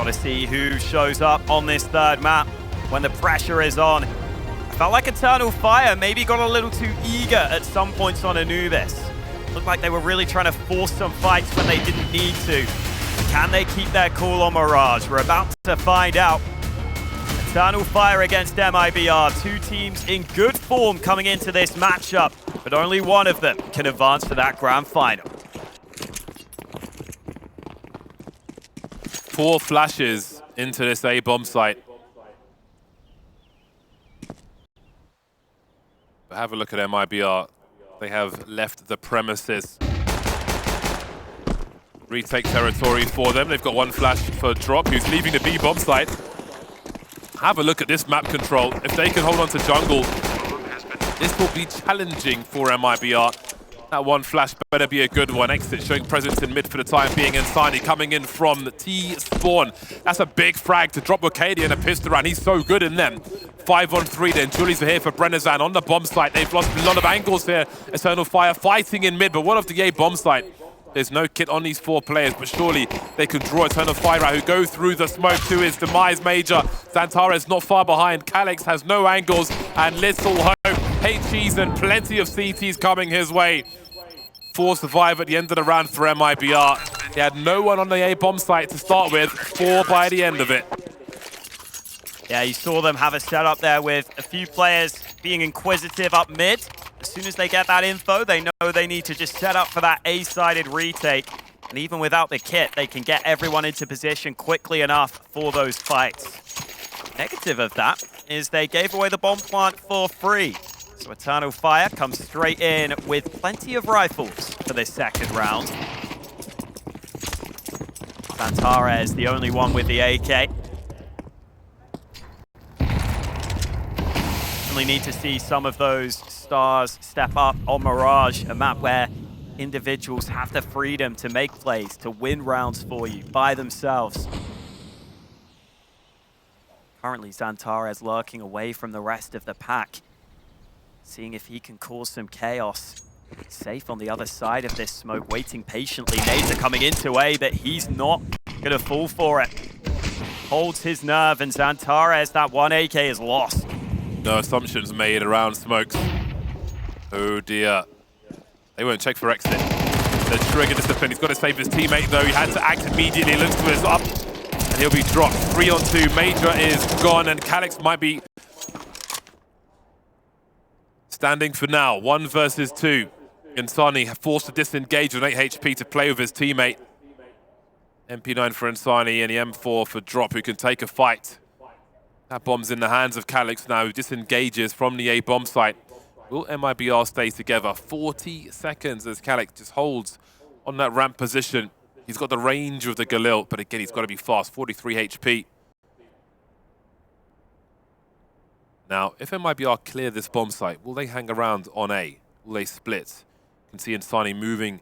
Got to see who shows up on this third map when the pressure is on. I felt like Eternal Fire maybe got a little too eager at some points on Anubis. Looked like they were really trying to force some fights when they didn't need to. Can they keep their cool on Mirage? We're about to find out. Eternal Fire against MIBR. Two teams in good form coming into this matchup, but only one of them can advance to that grand final. 4 flashes into this A bomb site. But have a look at MIBR. They have left the premises. Retake territory for them. They've got 1 flash for Drop, who's leaving the B bomb site. Have a look at this map control. If they can hold on to jungle, this will be challenging for MIBR. That 1 flash better be a good one. Exit showing presence in mid for the time being. Insani coming in from the T-spawn. That's a big frag to drop Wokadi and a pistol round. He's so good in them. 5 on 3 then. Julies are here for Brennezan on the bomb site. They've lost a lot of angles here. Eternal Fire fighting in mid, but what of the A bomb site? There's no kit on these 4 players, but surely they can draw Eternal Fire out, who go through the smoke to his demise. Major XANTARES not far behind. Calyx has no angles and little hope. HEs and plenty of CTs coming his way. 4 survive at the end of the round for MIBR. He had no one on the A bomb site to start with. 4 by the end of it. Yeah, you saw them have a setup there with a few players being inquisitive up mid. As soon as they get that info, they know they need to just set up for that A-sided retake. And even without the kit, they can get everyone into position quickly enough for those fights. Negative of that is they gave away the bomb plant for free. So Eternal Fire comes straight in with plenty of rifles for this second round. XANTARES, the only one with the AK. Definitely need to see some of those stars step up on Mirage, a map where individuals have the freedom to make plays, to win rounds for you by themselves. Currently, XANTARES lurking away from the rest of the pack, seeing if he can cause some chaos. Safe on the other side of this smoke, waiting patiently. Nades are coming into A, but he's not going to fall for it. Holds his nerve, and XANTARES, that 1 AK is lost. No assumptions made around smokes. Oh dear. They won't check for exit. The trigger discipline. He's got to save his teammate though. He had to act immediately. Looks to his up. And he'll be dropped. 3 on 2. Major is gone. And Calyx might be standing for now. 1 versus 2. Insani forced to disengage with 8 HP to play with his teammate. MP9 for Insani and the M4 for Drop, who can take a fight. That bomb's in the hands of Calyx now, who disengages from the A bomb site. Will MIBR stay together? 40 seconds as Calyx just holds on that ramp position. He's got the range of the Galil, but again, he's got to be fast. 43 HP. Now, if MIBR clear this bomb site, will they hang around on A? Will they split? You can see Insani moving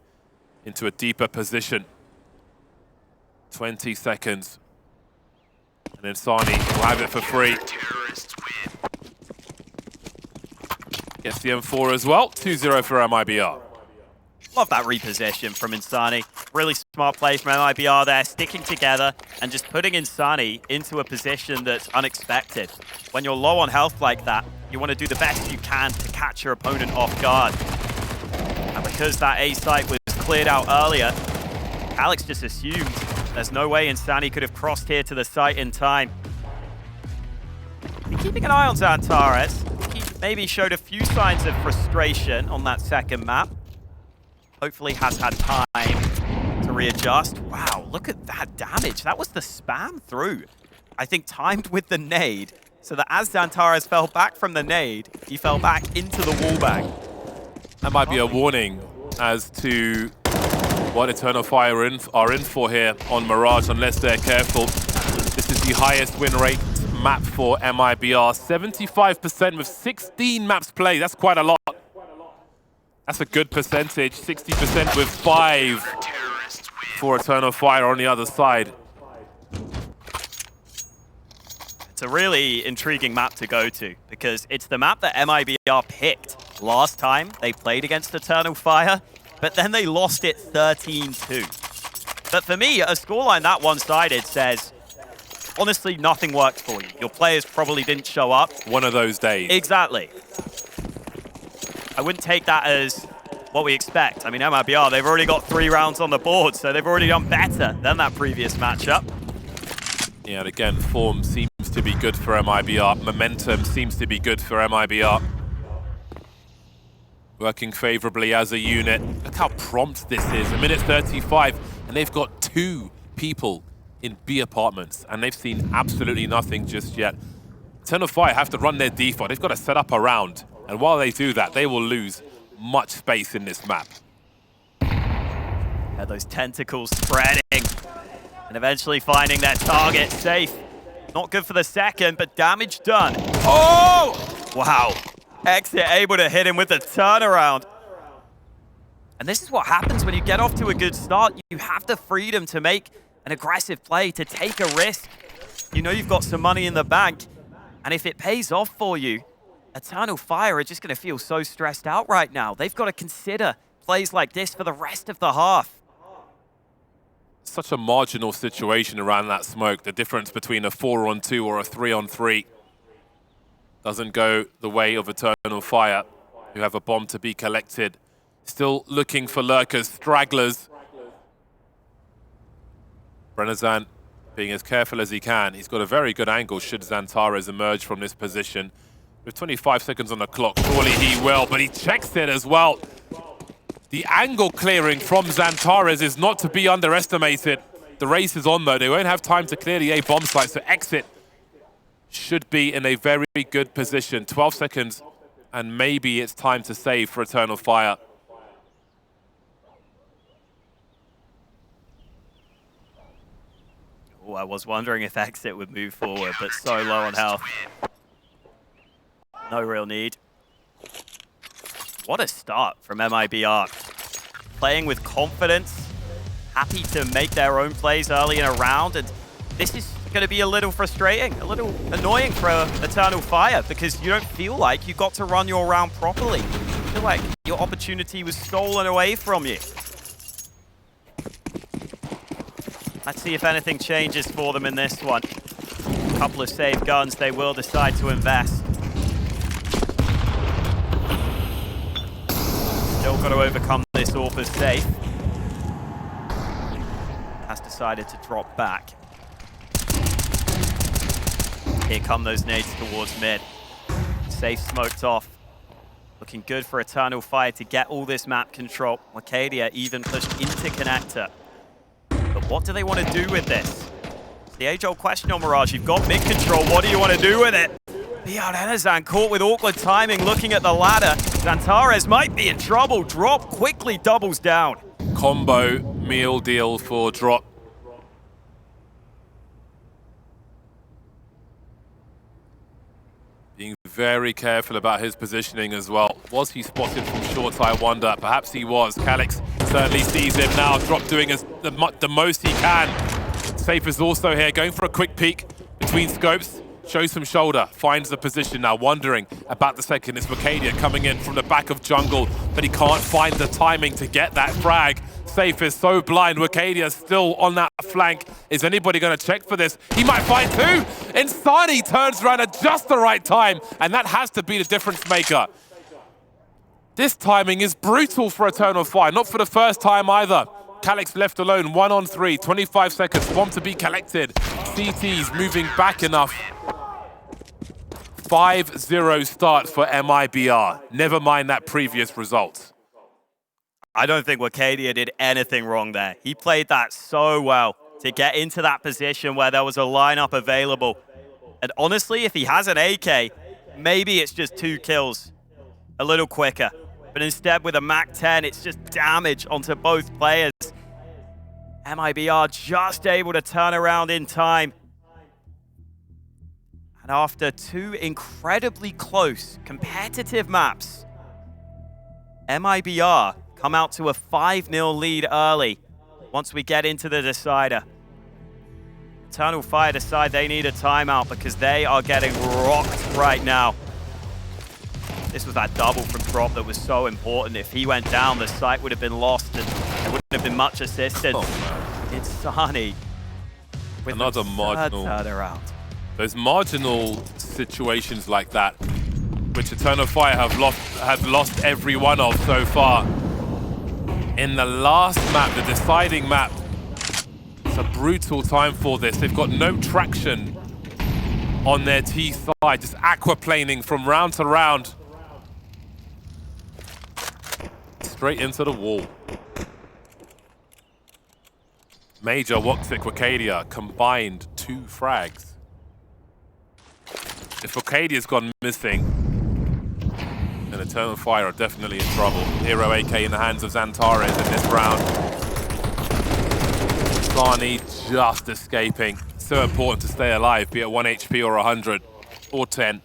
into a deeper position. 20 seconds. And Insani will have it for free. Gets the M4 as well. 2-0 for MIBR. Love that reposition from Insani. Really smart play from MIBR there, sticking together and just putting Insani into a position that's unexpected. When you're low on health like that, you want to do the best you can to catch your opponent off guard. And because that A site was cleared out earlier, Calyx just assumed there's no way Insani could have crossed here to the site in time. Be keeping an eye on XANTARES. He maybe showed a few signs of frustration on that second map. Hopefully has had time to readjust. Wow, look at that damage. That was the spam through. I think timed with the nade, so that as XANTARES fell back from the nade, he fell back into the wallbang. That might be a warning as to what Eternal Fire are in for here on Mirage, unless they're careful. This is the highest win rate map for MIBR. 75% with 16 maps played. That's quite a lot. That's a good percentage. 60% with 5 for Eternal Fire on the other side. It's a really intriguing map to go to, because it's the map that MIBR picked last time they played against Eternal Fire, but then they lost it 13-2. But for me, a scoreline that one-sided says honestly, nothing worked for you. Your players probably didn't show up. One of those days. Exactly. I wouldn't take that as what we expect. I mean, MIBR, they've already got 3 rounds on the board, so they've already done better than that previous matchup. Yeah, and again, form seems to be good for MIBR. Momentum seems to be good for MIBR. Working favorably as a unit. Look how prompt this is. A minute 35, and they've got 2 people in B apartments, and they've seen absolutely nothing just yet. Eternal Fire have to run their default. They've got to set up a round, and while they do that, they will lose much space in this map. Yeah, those tentacles spreading and eventually finding their target safe. Not good for the second, but damage done. Oh! Wow. Exit able to hit him with the turnaround. And this is what happens when you get off to a good start. You have the freedom to make an aggressive play, to take a risk. You know you've got some money in the bank, and if it pays off for you, Eternal Fire are just going to feel so stressed out right now. They've got to consider plays like this for the rest of the half. Such a marginal situation around that smoke. The difference between a 4-on-2 or a 3-on-3 doesn't go the way of Eternal Fire, who have a bomb to be collected. Still looking for lurkers, stragglers. Brenazan being as careful as he can. He's got a very good angle should XANTARES emerge from this position. With 25 seconds on the clock, surely he will, but he checks it as well. The angle clearing from XANTARES is not to be underestimated. The race is on though. They won't have time to clear the A bomb site, so Exit should be in a very good position. 12 seconds, and maybe it's time to save for Eternal Fire. Oh, I was wondering if Exit would move forward, but so low on health. No real need. What a start from MIBR. Playing with confidence, happy to make their own plays early in a round, and this is going to be a little frustrating, a little annoying for Eternal Fire, because you don't feel like you got to run your round properly. You feel like your opportunity was stolen away from you. Let's see if anything changes for them in this one. A couple of save guns they will decide to invest. Still got to overcome this AWP's safe. Has decided to drop back. Here come those nades towards mid. Safe smoked off. Looking good for Eternal Fire to get all this map control. Arcadia even pushed into connector. But what do they want to do with this? It's the age-old question on Mirage. You've got mid control. What do you want to do with it? Beyond Enazan caught with awkward timing, looking at the ladder. XANTARES might be in trouble. Drop quickly doubles down. Combo meal deal for Drop. Being very careful about his positioning as well. Was he spotted from short, I wonder? Perhaps he was. Calyx certainly sees him now. Drop doing the most he can. Safe is also here, going for a quick peek between scopes. Shows some shoulder, finds the position now, wondering about the second. It's Arcadia coming in from the back of jungle, but he can't find the timing to get that frag. Safe is so blind. Arcadia still on that flank. Is anybody going to check for this? He might find 2. Insani turns around at just the right time, and that has to be the difference maker. This timing is brutal for Eternal Fire, not for the first time either. Calyx left alone, 1-on-3, 25 seconds, bomb to be collected. CT's moving back enough. 5-0 start for MIBR. Never mind that previous result. I don't think Arcadia did anything wrong there. He played that so well to get into that position where there was a lineup available. And honestly, if he has an AK, maybe it's just 2 kills a little quicker. But instead, with a MAC-10, it's just damage onto both players. MIBR just able to turn around in time. And after 2 incredibly close, competitive maps, MIBR come out to a 5-0 lead early once we get into the decider. Eternal Fire decide they need a timeout because they are getting rocked right now. This was that double from Drop that was so important. If he went down, the site would have been lost and there wouldn't have been much assistance. Insani with Another marginal turnaround. Those marginal situations like that, which Eternal Fire have lost every one of so far. In the last map, the deciding map, it's a brutal time for this. They've got no traction on their T side, just aquaplaning from round to round. Straight into the wall. Major, woxic, Wocadia combined 2 frags. If Wocadia's gone missing, then Eternal Fire are definitely in trouble. Hero AK in the hands of XANTARES in this round. Sani just escaping. So important to stay alive, be it 1 HP or 100 or 10.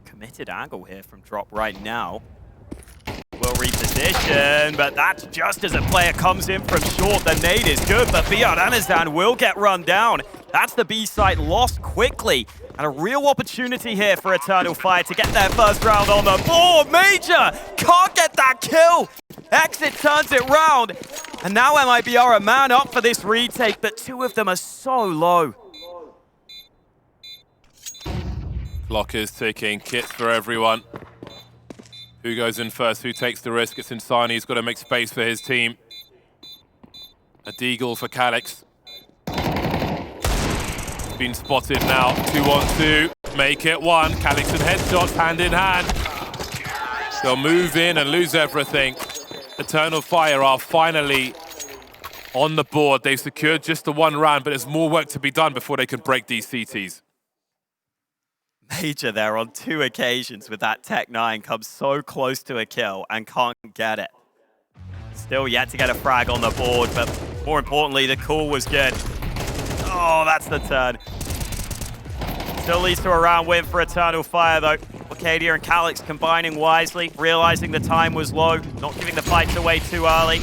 Committed angle here from Drop right now. Will reposition, but that's just as a player comes in from short. The nade is good, but Anazan will get run down. That's the B site lost quickly. And a real opportunity here for Eternal Fire to get their first round on the board. Major can't get that kill. Exit turns it round. And now MIBR a man up for this retake, but 2 of them are so low. Clock is ticking, kits for everyone. Who goes in first? Who takes the risk? It's Insani. He's got to make space for his team. A deagle for Calyx. Been spotted now. 2-on-2. Make it 1. Calyx and headshots hand in hand. They'll move in and lose everything. Eternal Fire are finally on the board. They've secured just the 1 round, but there's more work to be done before they can break these CTs. Major there on 2 occasions with that Tech 9 comes so close to a kill and can't get it. Still yet to get a frag on the board, but more importantly, the call was good. Oh, that's the turn. Still leads to a round win for Eternal Fire though. Wocadia and Calyx combining wisely, realizing the time was low, not giving the fights away too early,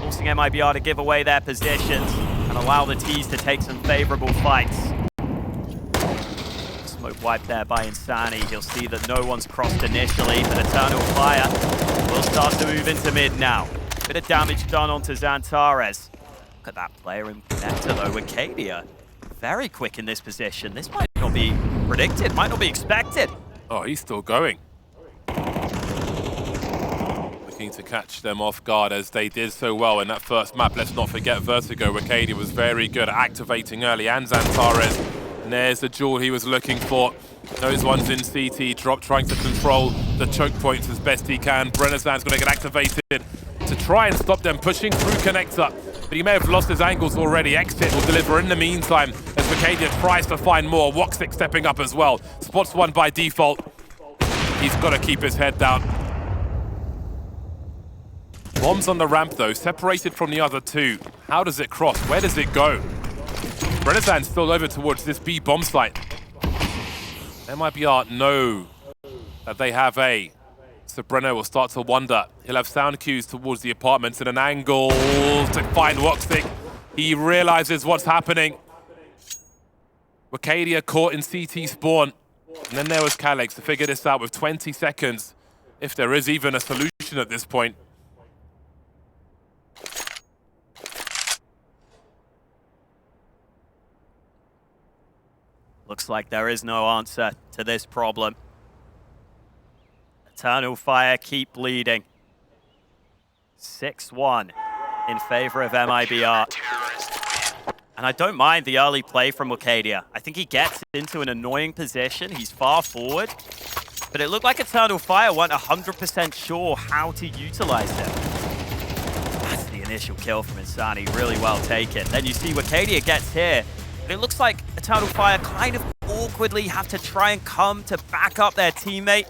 forcing MIBR to give away their positions and allow the T's to take some favorable fights. Smoke wiped there by Insani. He'll see that no one's crossed initially, but Eternal Fire will start to move into mid now. Bit of damage done onto XANTARES. Look at that player in connector though, Wocadia. Very quick in this position. This might not be predicted, might not be expected. Oh, he's still going. Looking to catch them off guard as they did so well in that first map. Let's not forget Vertigo. Wocadia was very good at activating early, and XANTARES. And there's the jewel he was looking for. Those ones in CT, Drop trying to control the choke points as best he can. Brennersan's going to get activated to try and stop them pushing through connector. But he may have lost his angles already. Exit will deliver in the meantime as Wocadia tries to find more. woxic stepping up as well. Spots 1 by default. He's got to keep his head down. Bombs on the ramp though, separated from the other 2. How does it cross? Where does it go? Brennersan's still over towards this B bomb site. MIBR know that they have A. So Brenner will start to wonder. He'll have sound cues towards the apartments in an angle to find woxic. He realizes what's happening. Wocadia caught in CT spawn. And then there was Calyx to figure this out with 20 seconds. If there is even a solution at this point. Looks like there is no answer to this problem. Eternal Fire keep leading. 6-1 in favor of MIBR. And I don't mind the early play from Wocadia. I think he gets into an annoying position. He's far forward. But it looked like Eternal Fire weren't 100% sure how to utilize him. That's the initial kill from Insani. Really well taken. Then you see Wocadia gets here. But it looks like Eternal Fire kind of awkwardly have to try and come to back up their teammate.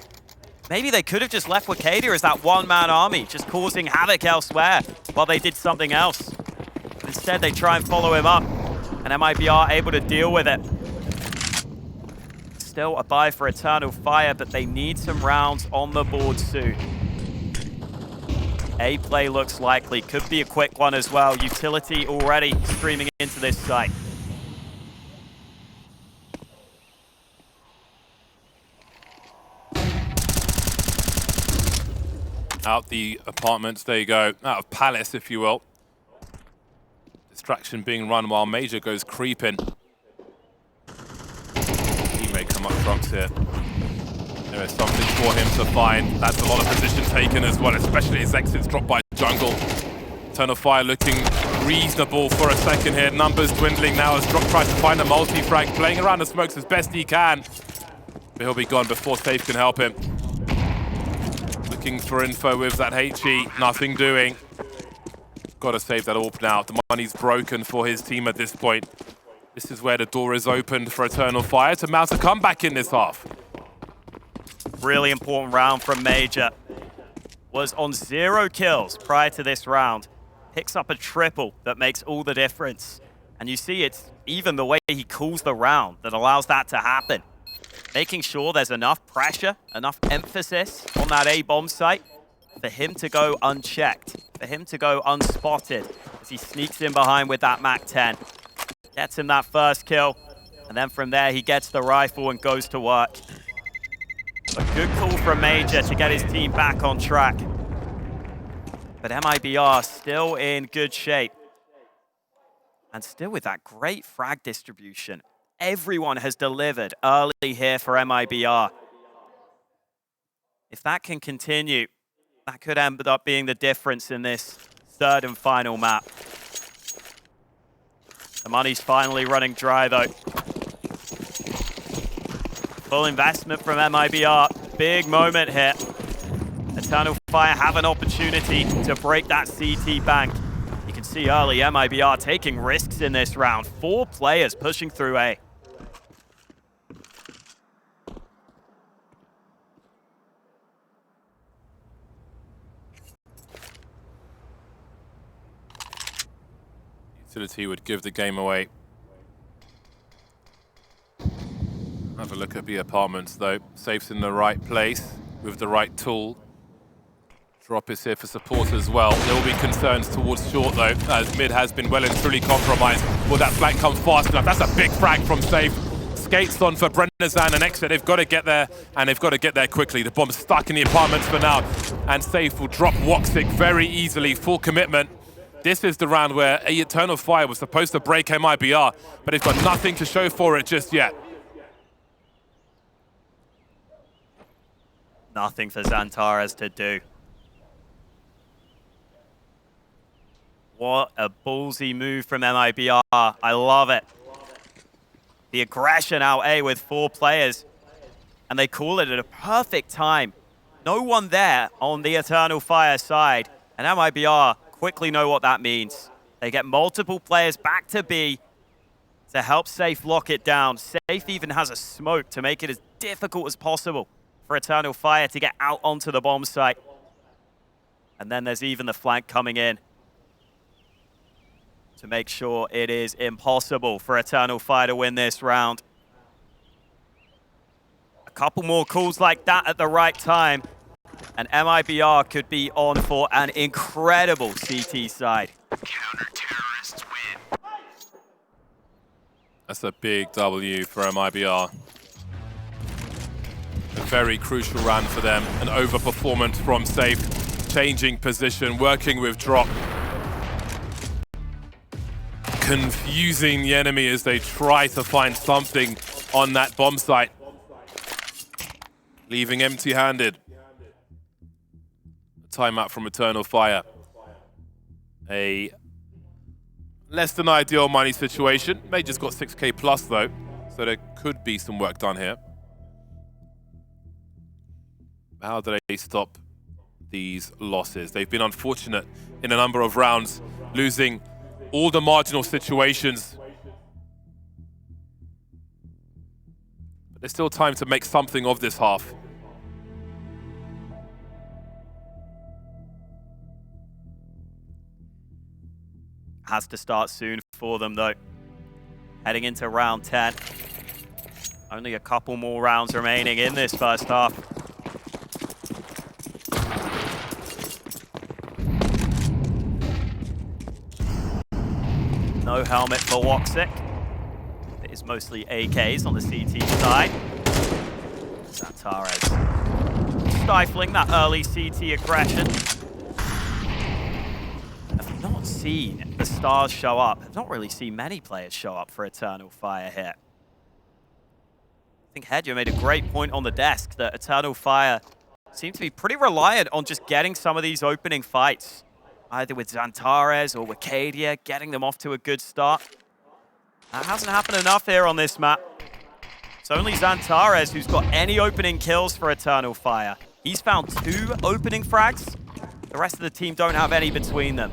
Maybe they could have just left Wocadia as that one-man army, just causing havoc elsewhere while they did something else. But instead, they try and follow him up, and MIBR able to deal with it. Still a buy for Eternal Fire, but they need some rounds on the board soon. A play looks likely. Could be a quick one as well. Utility already streaming into this site. Out the apartments, there you go. Out of Palace, if you will. Distraction being run while Major goes creeping. He may come up trucks here. There is something for him to find. That's a lot of position taken as well, especially his exits dropped by jungle. Eternal Fire looking reasonable for a second here. Numbers dwindling now as Drop tries to find a multi-frag, playing around the smokes as best he can. But he'll be gone before Safe can help him. Looking for info with that HE, nothing doing. Got to save that AWP now. The money's broken for his team at this point. This is where the door is opened for Eternal Fire to mount a comeback in this half. Really important round from Major. Was on 0 kills prior to this round. Picks up a triple that makes all the difference. And you see it's even the way he calls the round that allows that to happen. Making sure there's enough pressure, enough emphasis on that A bomb site for him to go unchecked, for him to go unspotted as he sneaks in behind with that MAC-10. Gets him that first kill, and then from there he gets the rifle and goes to work. A good call from Major to get his team back on track. But MIBR still in good shape. And still with that great frag distribution. Everyone has delivered early here for MIBR. If that can continue, that could end up being the difference in this third and final map. The money's finally running dry though. Full investment from MIBR. Big moment here. Eternal Fire have an opportunity to break that CT bank. You can see early MIBR taking risks in this round. 4 players pushing through A. Utility would give the game away. Have a look at the apartments though. Safe's in the right place with the right tool. Drop is here for support as well. There will be concerns towards short though, as mid has been well and truly compromised. Will that flank come fast enough? That's a big frag from Safe. Skates on for Brennazan and exit. They've got to get there, and they've got to get there quickly. The bomb's stuck in the apartments for now, and Safe will drop woxic very easily. Full commitment. This is the round where Eternal Fire was supposed to break MIBR, but they've got nothing to show for it just yet. Nothing for XANTARES to do. What a ballsy move from MIBR. I love it. The aggression out A with 4 players, and they call it at a perfect time. No one there on the Eternal Fire side, and MIBR quickly know what that means. They get multiple players back to B to help Safe lock it down. Safe even has a smoke to make it as difficult as possible for Eternal Fire to get out onto the bomb site. And then there's even the flank coming in to make sure it is impossible for Eternal Fire to win this round. A couple more calls like that at the right time, and MIBR could be on for an incredible CT side. Counter-terrorists win. That's a big W for MIBR. A very crucial round for them. An overperformance from Safe. Changing position, working with Drop. Confusing the enemy as they try to find something on that bomb site. Leaving empty-handed. Timeout from Eternal Fire. A less than ideal money situation. Major's got 6K plus though, so there could be some work done here. How do they stop these losses? They've been unfortunate in a number of rounds, losing all the marginal situations. But there's still time to make something of this half. Has to start soon for them though. Heading into round 10. Only a couple more rounds remaining in this first half. No helmet for woxic. It is mostly AKs on the CT side. XANTARES stifling that early CT aggression. I've not seen the stars show up. I've not really seen many players show up for Eternal Fire here. I think Hedger made a great point on the desk that Eternal Fire seem to be pretty reliant on just getting some of these opening fights, either with XANTARES or woxic, getting them off to a good start. That hasn't happened enough here on this map. It's only XANTARES who's got any opening kills for Eternal Fire. He's found 2 opening frags. The rest of the team don't have any between them.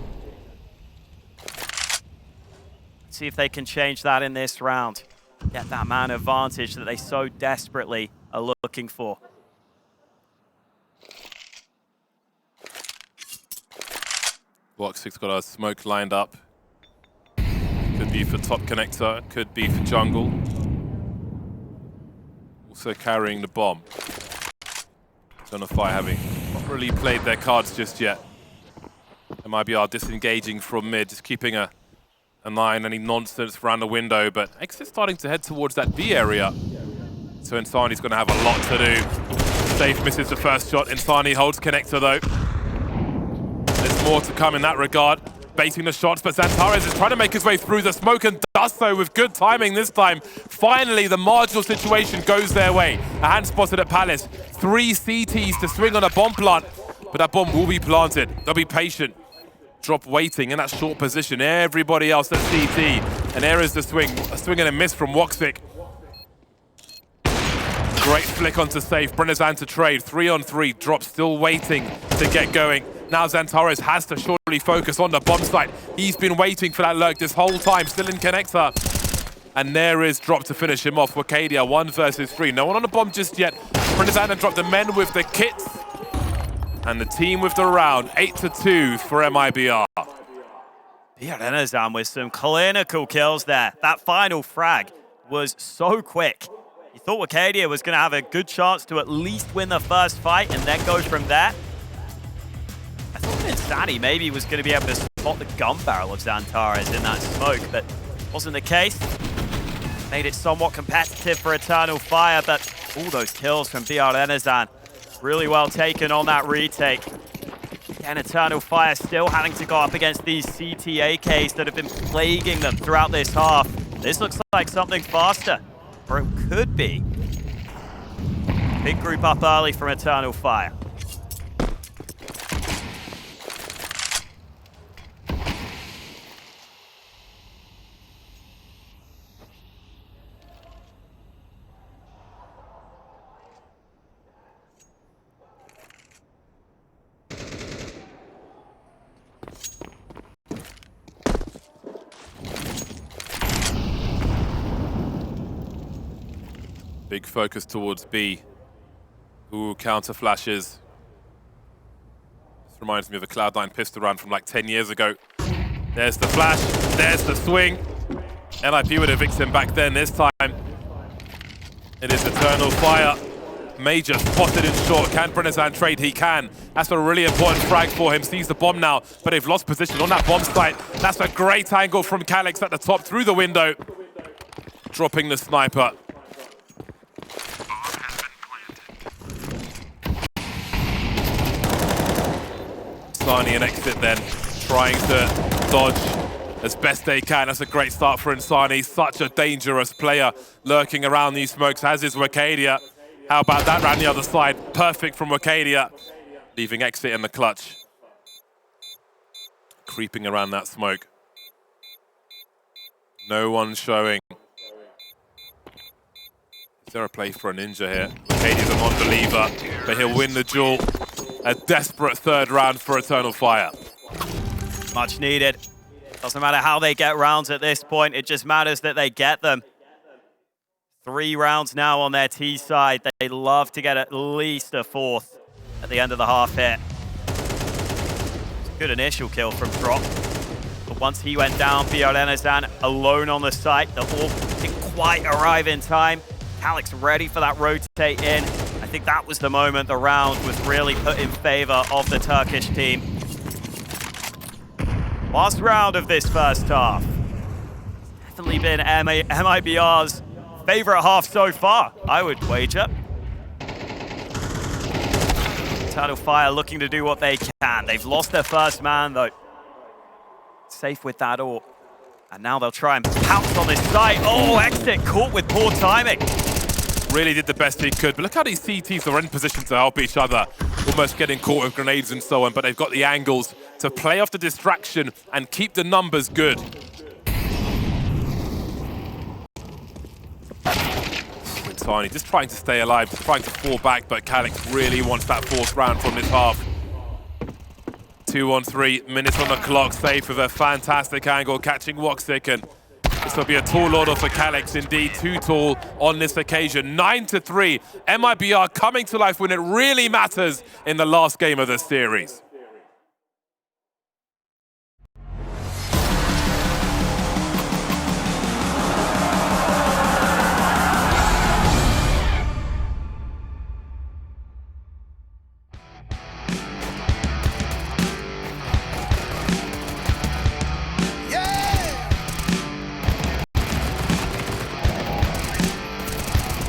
Let's see if they can change that in this round. Get that man advantage that they so desperately are looking for. woxic's got a smoke lined up. Could be for top connector, could be for jungle. Also carrying the bomb. Eternal Fire having not really played their cards just yet. MIBR disengaging from mid, just keeping an eye on any nonsense around the window, but Exit's starting to head towards that B area. So Insani's going to have a lot to do. Safe misses the first shot. Insani holds connector though. There's more to come in that regard. Baiting the shots, but XANTARES is trying to make his way through the smoke and does so with good timing this time. Finally, the marginal situation goes their way. A hand spotted at Palace. 3 CTs to swing on a bomb plant, but that bomb will be planted. They'll be patient. Drop waiting in that short position. Everybody else at CT. And there is the swing. A swing and a miss from woxic. Great flick onto safe. Brenazan to trade. 3-on-3. Drop still waiting to get going. Now XANTARES has to surely focus on the bomb site. He's been waiting for that lurk this whole time. Still in connector. And there is drop to finish him off. woxic 1 versus 3. No one on the bomb just yet. Brenazan dropped the men with the kits. And the team with the round. 8-2 for MIBR. Brenazan with some clinical kills there. That final frag was so quick. You thought woxic was going to have a good chance to at least win the first fight and then go from there. I thought Insani maybe was going to be able to spot the gun barrel of XANTARES in that smoke, but wasn't the case. Made it somewhat competitive for Eternal Fire, but all those kills from Brenazan really well taken on that retake. And Eternal Fire still having to go up against these CTAKs that have been plaguing them throughout this half. This looks like something faster, or it could be. Big group up early from Eternal Fire. Big focus towards B. Ooh, counter flashes. This reminds me of a Cloud9 pistol round from like 10 years ago. There's the flash, there's the swing. NIP would evict him back then. This time, it is Eternal Fire. Major spotted in short. Can Brenazan trade? He can. That's a really important frag for him. Sees the bomb now, but they've lost position on that bomb site. That's a great angle from Calyx at the top through the window. Dropping the sniper. Insani and Exit then trying to dodge as best they can. That's a great start for Insani. Such a dangerous player lurking around these smokes, as is woxic. How about that round the other side? Perfect from woxic, leaving Exit in the clutch. Creeping around that smoke. No one showing. Is there a play for a ninja here? woxic is a non-believer, but he'll win the duel. A desperate third round for Eternal Fire. Much needed. Doesn't matter how they get rounds at this point, it just matters that they get them. 3 rounds now on their T side. They love to get at least a 4th at the end of the half hit. Good initial kill from Drop. But once he went down, Brenazan alone on the site. The AWP didn't quite arrive in time. Calyx ready for that rotate in. I think that was the moment the round was really put in favor of the Turkish team. Last round of this first half. Definitely been MIBR's favorite half so far, I would wager. Eternal Fire looking to do what they can. They've lost their first man, though. Safe with that AWP. And now they'll try and pounce on this site. Oh, Exit caught with poor timing. Really did the best he could, but look how these CTs are in position to help each other. Almost getting caught with grenades and so on, but they've got the angles to play off the distraction and keep the numbers good. Tiny just trying to stay alive, just trying to fall back, but Calyx really wants that fourth round from this half. 2 on 3 minutes on the clock, safe with a fantastic angle, catching woxic, and this will be a tall order for Calyx, indeed, too tall on this occasion. 9-3, MIBR coming to life when it really matters in the last game of the series.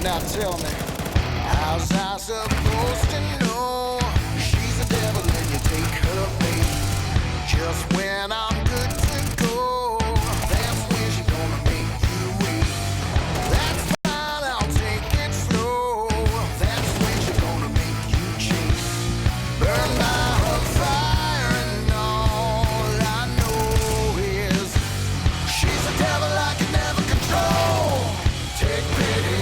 Now tell me, how's I supposed to know she's a devil and you take her bait? Just when I'm good to go, that's when she's gonna make you wait. That's fine, I'll take it slow. That's when she's gonna make you chase. Burn by her fire and all I know is she's a devil I can never control. Take pity.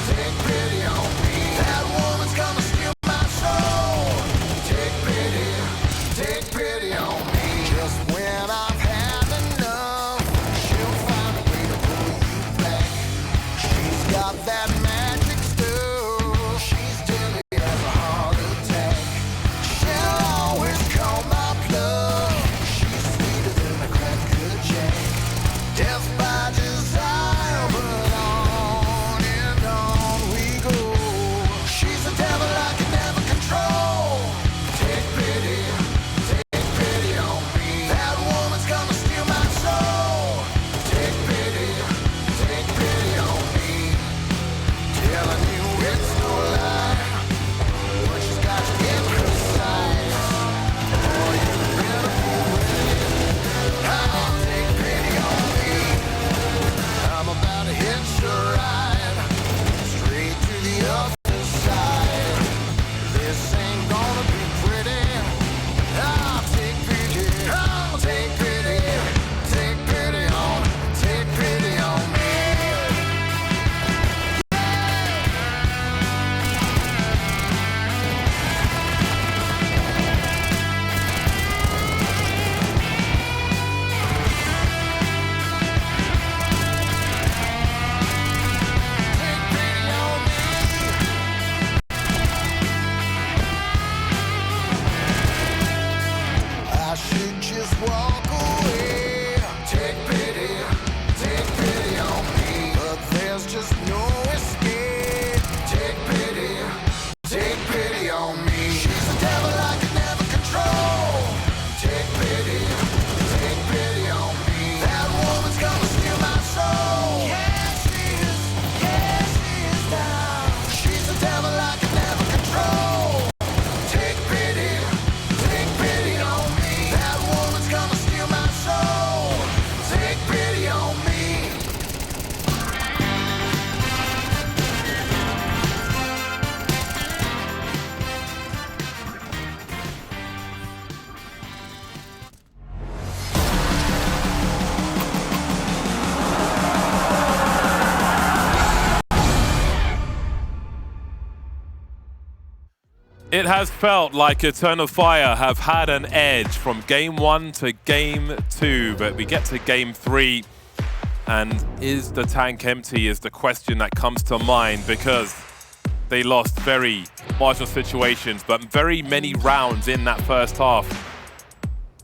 Take pity on me. That woman's gonna steal my soul. Take pity on me. Just when I've had enough, she'll find a way to pull you back. She's got that magic stuff. She's deadly as a heart attack. She'll always call my bluff. She's sweeter than a cracker jack. Death by desire, but on and on we go. She's a devil I can never control. Take pity on me. That woman's gonna steal my soul. Take pity on me. Telling you it's no lie. When she's got you in her sights, boy, you better be ready. Take pity on me. I'm about to hitch a ride straight to the other side. This ain't gonna be pretty. I'll take pity on me. I should just walk away. Take pity on me. But there's just no escape. Take pity on me. She's a devil I can never control. Take pity on me. That woman's gonna steal my soul. Yes, she is down. She's a devil I can never control. Take pity on me. That woman's gonna steal my soul. Take pity on me. It has felt like Eternal Fire have had an edge from game 1 to game 2, but we get to game 3, and is the tank empty is the question that comes to mind, because they lost very marginal situations, but very many rounds in that first half.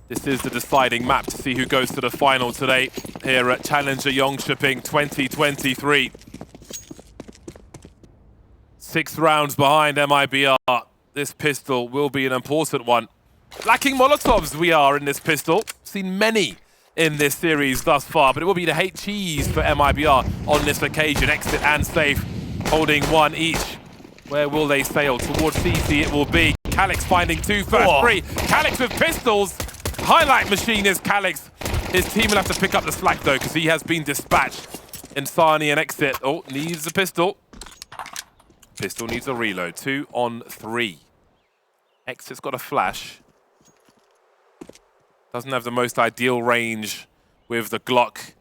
This is the deciding map to see who goes to the final today here at Challenger Jönköping 2023. 6 rounds behind MIBR. This pistol will be an important one. Lacking Molotovs we are in this pistol. Seen many in this series thus far, but it will be the HEs for MIBR on this occasion. Exit and safe, holding one each. Where will they sail? Towards CC it will be. Calyx finding two first three. Calyx with pistols. Highlight machine is Calyx. His team will have to pick up the slack though, because he has been dispatched. Insani and Exit. Oh, needs a pistol. Pistol needs a reload. 2 on 3. Exit's got a flash. Doesn't have the most ideal range with the Glock.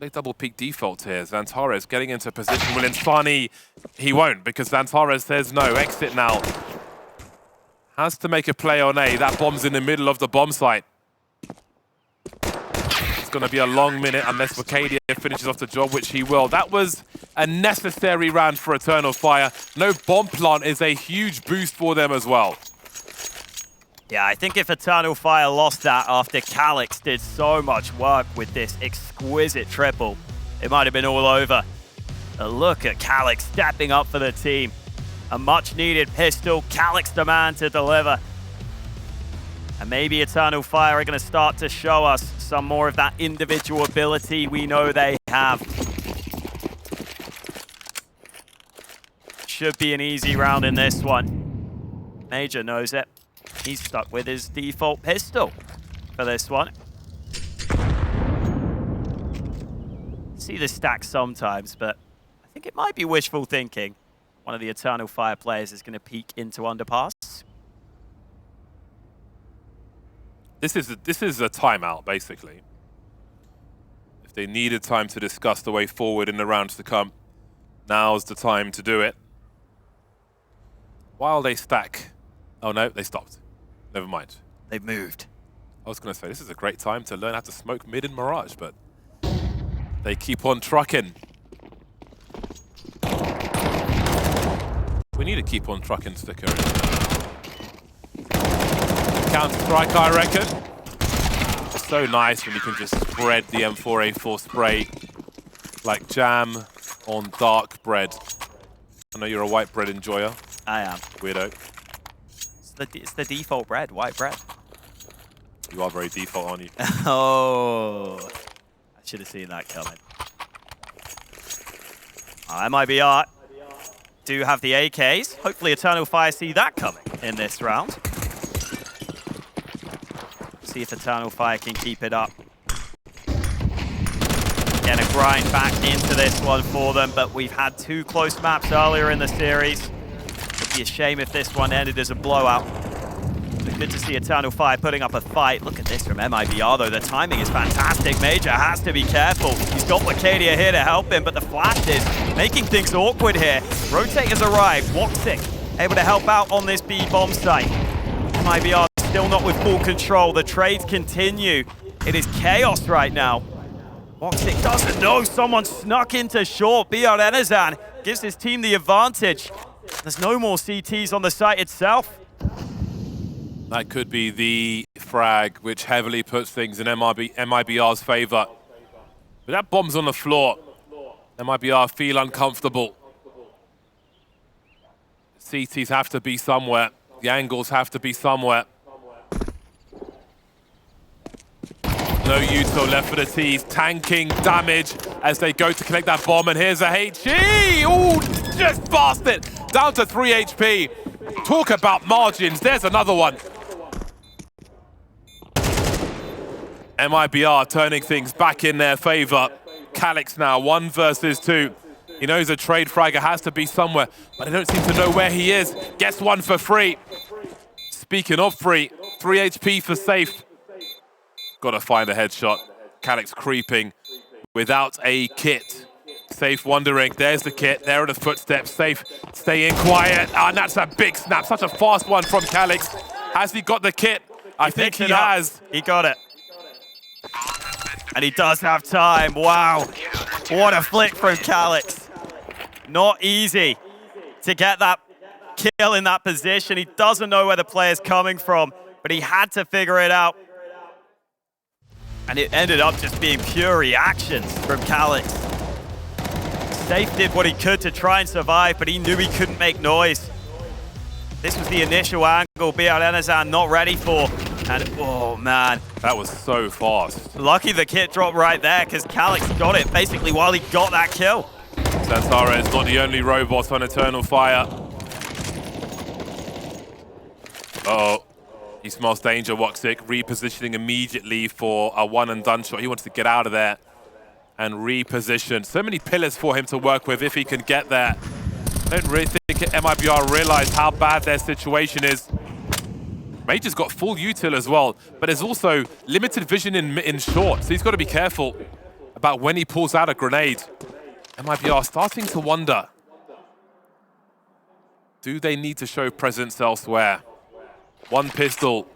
They double peek default here. XANTARES getting into position. Will Insani? He won't, because XANTARES says no. Exit now. Has to make a play on A. That bomb's in the middle of the bomb site. It's going to be a long minute unless Woxic finishes off the job, which he will. That was a necessary round for Eternal Fire. No bomb plant is a huge boost for them as well. Yeah, I think if Eternal Fire lost that after Calyx did so much work with this exquisite triple, it might have been all over. A look at Calyx stepping up for the team. A much-needed pistol, Calyx the man to deliver. And maybe Eternal Fire are going to start to show us some more of that individual ability we know they have. Should be an easy round in this one. Major knows it. He's stuck with his default pistol for this one. See the stack sometimes, but I think it might be wishful thinking. One of the Eternal Fire players is going to peek into underpass. This is a timeout, basically. If they needed time to discuss the way forward in the rounds to come, now's the time to do it. While they stack... Oh no, they stopped. Never mind. They've moved. I was going to say, this is a great time to learn how to smoke mid in Mirage, but they keep on trucking. We need to keep on trucking sticker. Counter-strike, I reckon. So nice when you can just spread the M4A4 spray like jam on dark bread. I know you're a white bread enjoyer. I am. Weirdo. It's the default bread, white bread. You are very default, aren't you? Oh, I should have seen that coming. MIBR do have the AKs. Hopefully Eternal Fire see that coming in this round. See if Eternal Fire can keep it up. Again, a grind back into this one for them, but we've had 2 close maps earlier in the series. It'd be a shame if this one ended as a blowout. But good to see Eternal Fire putting up a fight. Look at this from MIBR though, the timing is fantastic. Major has to be careful. He's got Woxic here to help him, but the flash is making things awkward here. Rotate has arrived, woxic able to help out on this B bomb site. MIBR still not with full control, the trades continue. It is chaos right now. woxic doesn't know someone snuck into short. BR Enezan gives his team the advantage. There's no more CTs on the site itself. That could be the frag, which heavily puts things in MIBR's favor. But that bomb's on the floor. MIBR feel uncomfortable. CTs have to be somewhere. The angles have to be somewhere. No Uto left for the T's. Tanking damage as they go to collect that bomb. And here's a HE. Ooh, just past it. Down to 3 HP. Talk about margins. There's another one. MIBR turning things back in their favor. Calyx now, 1 versus 2. He knows a trade fragger has to be somewhere, but they don't seem to know where he is. Gets one for free. Speaking of free, 3 HP for safe. Got to find a headshot. Calyx creeping without a kit. Safe wondering, there's the kit, there are the footsteps. Safe staying quiet, and that's a big snap. Such a fast one from Calyx. Has he got the kit? I think he has. He got it. And he does have time. Wow. What a flick from Calyx. Not easy to get that kill in that position. He doesn't know where the player's coming from, but he had to figure it out. And it ended up just being pure reactions from Calyx. Safe did what he could to try and survive, but he knew he couldn't make noise. This was the initial angle BR Enezan not ready for. And oh man. That was so fast. Lucky the kit dropped right there, because Calyx got it basically while he got that kill. XANTARES not the only robot on Eternal Fire. Uh-oh. He smells danger, woxic. Repositioning immediately for a one-and-done shot. He wants to get out of there and reposition. So many pillars for him to work with if he can get there. I don't really think MIBR realize how bad their situation is. Major's got full util as well, but there's also limited vision in short, so he's got to be careful about when he pulls out a grenade. MIBR starting to wonder, do they need to show presence elsewhere? 4 pistols,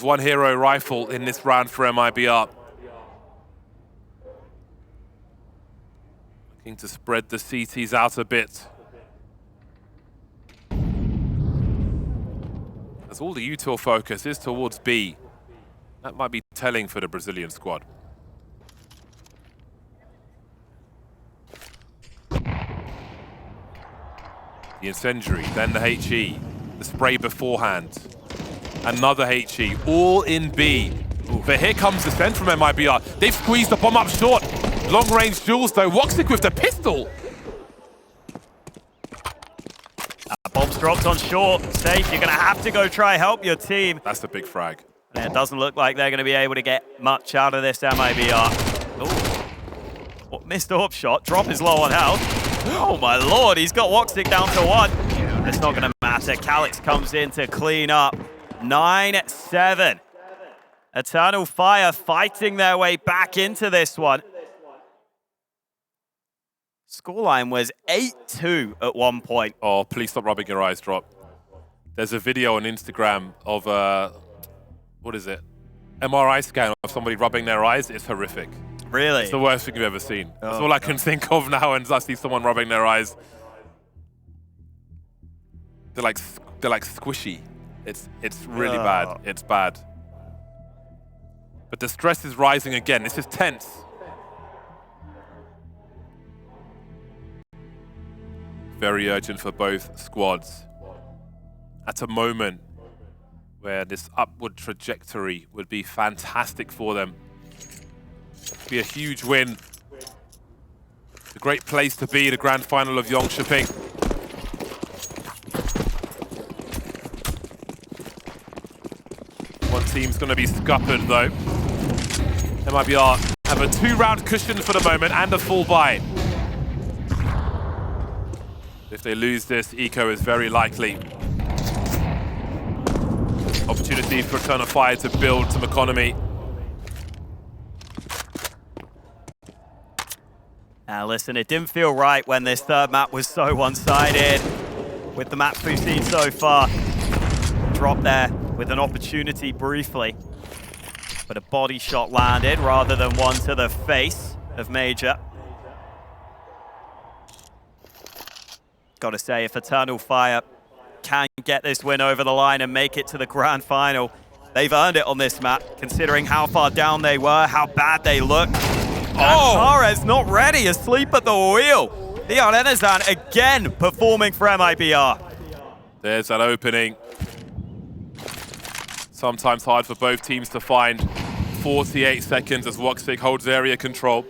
1 hero rifle in this round for MIBR. Looking to spread the CTs out a bit. As all the util focus is towards B. That might be telling for the Brazilian squad. The incendiary, then the HE. The spray beforehand. Another HE, all in B. Ooh. But here comes the send from MIBR. They've squeezed the bomb up short. Long-range duels though. woxic with the pistol. Bomb's dropped on short. Safe, you're going to have to go try help your team. That's a big frag. And it doesn't look like they're going to be able to get much out of this MIBR. Ooh. Oh, missed AWP shot. Drop is low on health. Oh my lord, he's got woxic down to 1. It's not going to matter. Calyx comes in to clean up. 9-7. Eternal Fire fighting their way back into this one. Scoreline was 8-2 at one point. Oh, please stop rubbing your eyes, Drop. There's a video on Instagram of, what is it? MRI scan of somebody rubbing their eyes. It's horrific. Really? It's the worst thing you've ever seen. That's all I can think of now, and I see someone rubbing their eyes. They're like squishy. It's really bad. It's bad. But the stress is rising again. This is tense. Very urgent for both squads. At a moment where this upward trajectory would be fantastic for them. Be a huge win. It's a great place to be, the grand final of Jönköping. One team's going to be scuppered though. MIBR have a 2-round cushion for the moment and a full buy. If they lose this, eco is very likely. Opportunity for Eternal Fire to build some economy. Now listen, it didn't feel right when this third map was so one-sided. With the maps we've seen so far. Drop there with an opportunity briefly. But a body shot landed rather than one to the face of Major. Gotta say, if Eternal Fire can get this win over the line and make it to the grand final, they've earned it on this map, considering how far down they were, how bad they look. XANTARES not ready, asleep at the wheel. Leon Enezan again performing for MIBR. There's that opening. Sometimes hard for both teams to find. 48 seconds as woxic holds area control.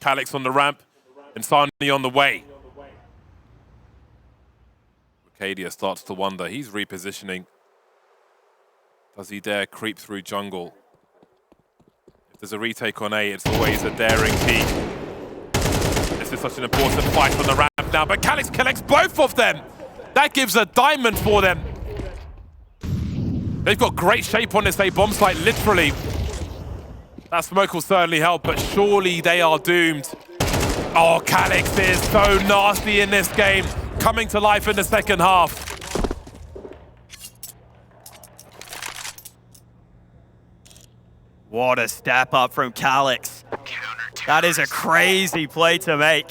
Calyx on the ramp, and Sani on the way. Arcadia starts to wonder. He's repositioning. Does he dare creep through jungle? If there's a retake on A, it's always a daring peek. This is such an important fight on the ramp now, but Calyx collects both of them. That gives a diamond for them. They've got great shape on this A bomb site, literally. That smoke will certainly help, but surely they are doomed. Oh, Calyx is so nasty in this game, coming to life in the second half. What a step up from Calyx. That is a crazy play to make.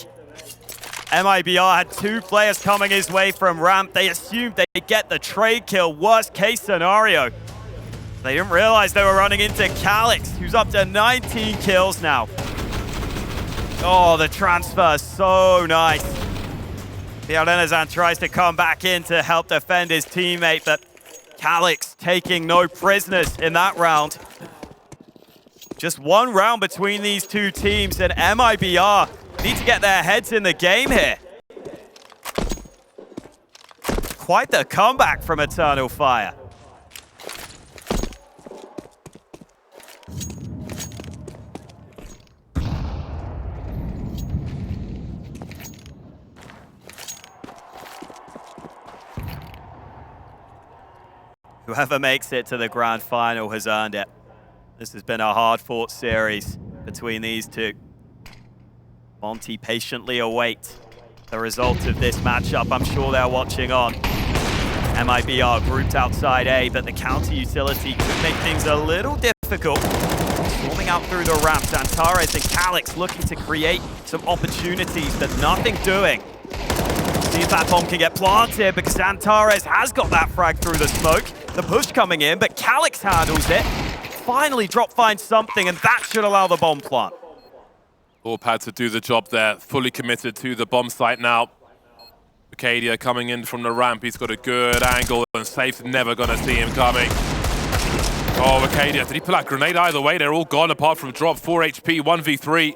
MIBR had 2 players coming his way from ramp. They assumed they'd get the trade kill, worst case scenario. They didn't realize they were running into Calyx, who's up to 19 kills now. Oh, the transfer is so nice. Leon Enezan tries to come back in to help defend his teammate, but Calyx taking no prisoners in that round. Just 1 round between these 2 teams, and MIBR need to get their heads in the game here. quite the comeback from Eternal Fire. Whoever makes it to the grand final has earned it. This has been a hard-fought series between these two. Monty patiently awaits the result of this matchup. I'm sure they're watching on. MIBR grouped outside A, but the counter utility could make things a little difficult. Storming out through the ramps, XANTARES and Calyx looking to create some opportunities, but nothing doing. See if that bomb can get planted, because XANTARES has got that frag through the smoke. The push coming in, but Calyx handles it. Finally, Drop finds something, and that should allow the bomb plant. Orb had to do the job there, fully committed to the bomb site now. Arcadia coming in from the ramp, he's got a good angle, and Safe's never gonna see him coming. Oh, Arcadia, did he pull out grenade? Either way, they're all gone apart from Drop, 4 HP, 1v3.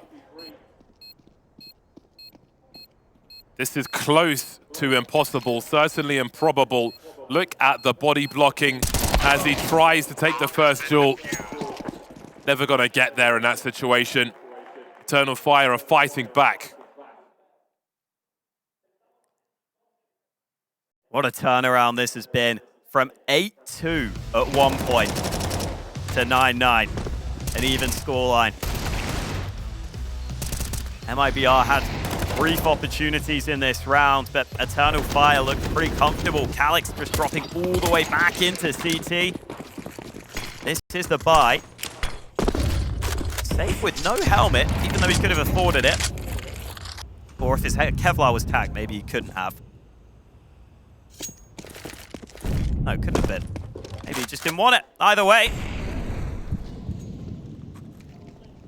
This is close to impossible, certainly improbable. Look at the body blocking as he tries to take the first duel. Never gonna get there in that situation. Eternal Fire are fighting back. What a turnaround this has been. From 8-2 at one point to 9-9, an even scoreline. MIBR had brief opportunities in this round, but Eternal Fire looked pretty comfortable. Calyx just dropping all the way back into CT. This is the buy. Safe with no helmet, even though he could have afforded it. Or if his Kevlar was tagged, maybe he couldn't have. No, couldn't have been. Maybe he just didn't want it. Either way.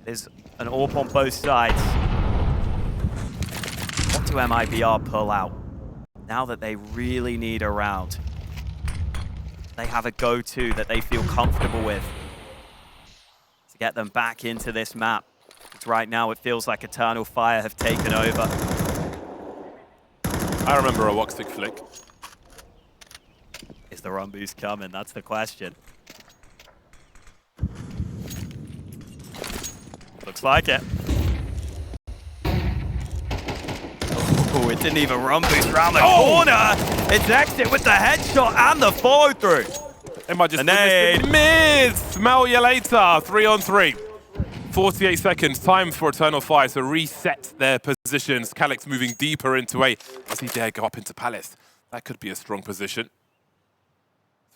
There's an AWP on both sides. What do MIBR pull out? Now that they really need a round. They have a go-to that they feel comfortable with to get them back into this map. Because right now it feels like Eternal Fire have taken over. I remember a woxic flick. Is the run boost coming? That's the question. Looks like it. Oh, it didn't even run boost around the corner. It's exit with the headshot and the follow-through. They might just miss. Smell you later. 3 on 3. 48 seconds. Time for Eternal Fire to reset their positions. Calyx moving deeper into A. Does he dare go up into Palace? That could be a strong position.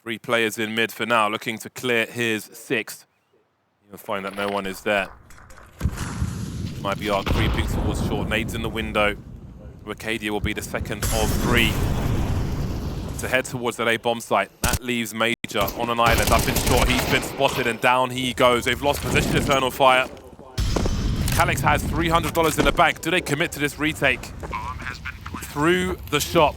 3 players in mid for now, looking to clear his 6th. You'll find that no one is there. MIBR creeping towards short. Nades in the window. Arcadia will be the second of 3 to head towards that A bomb site. That leaves Major on an island up in short. He's been spotted and down he goes. They've lost position, Eternal Fire. Calyx has $300 in the bank. Do they commit to this retake? Through the shop.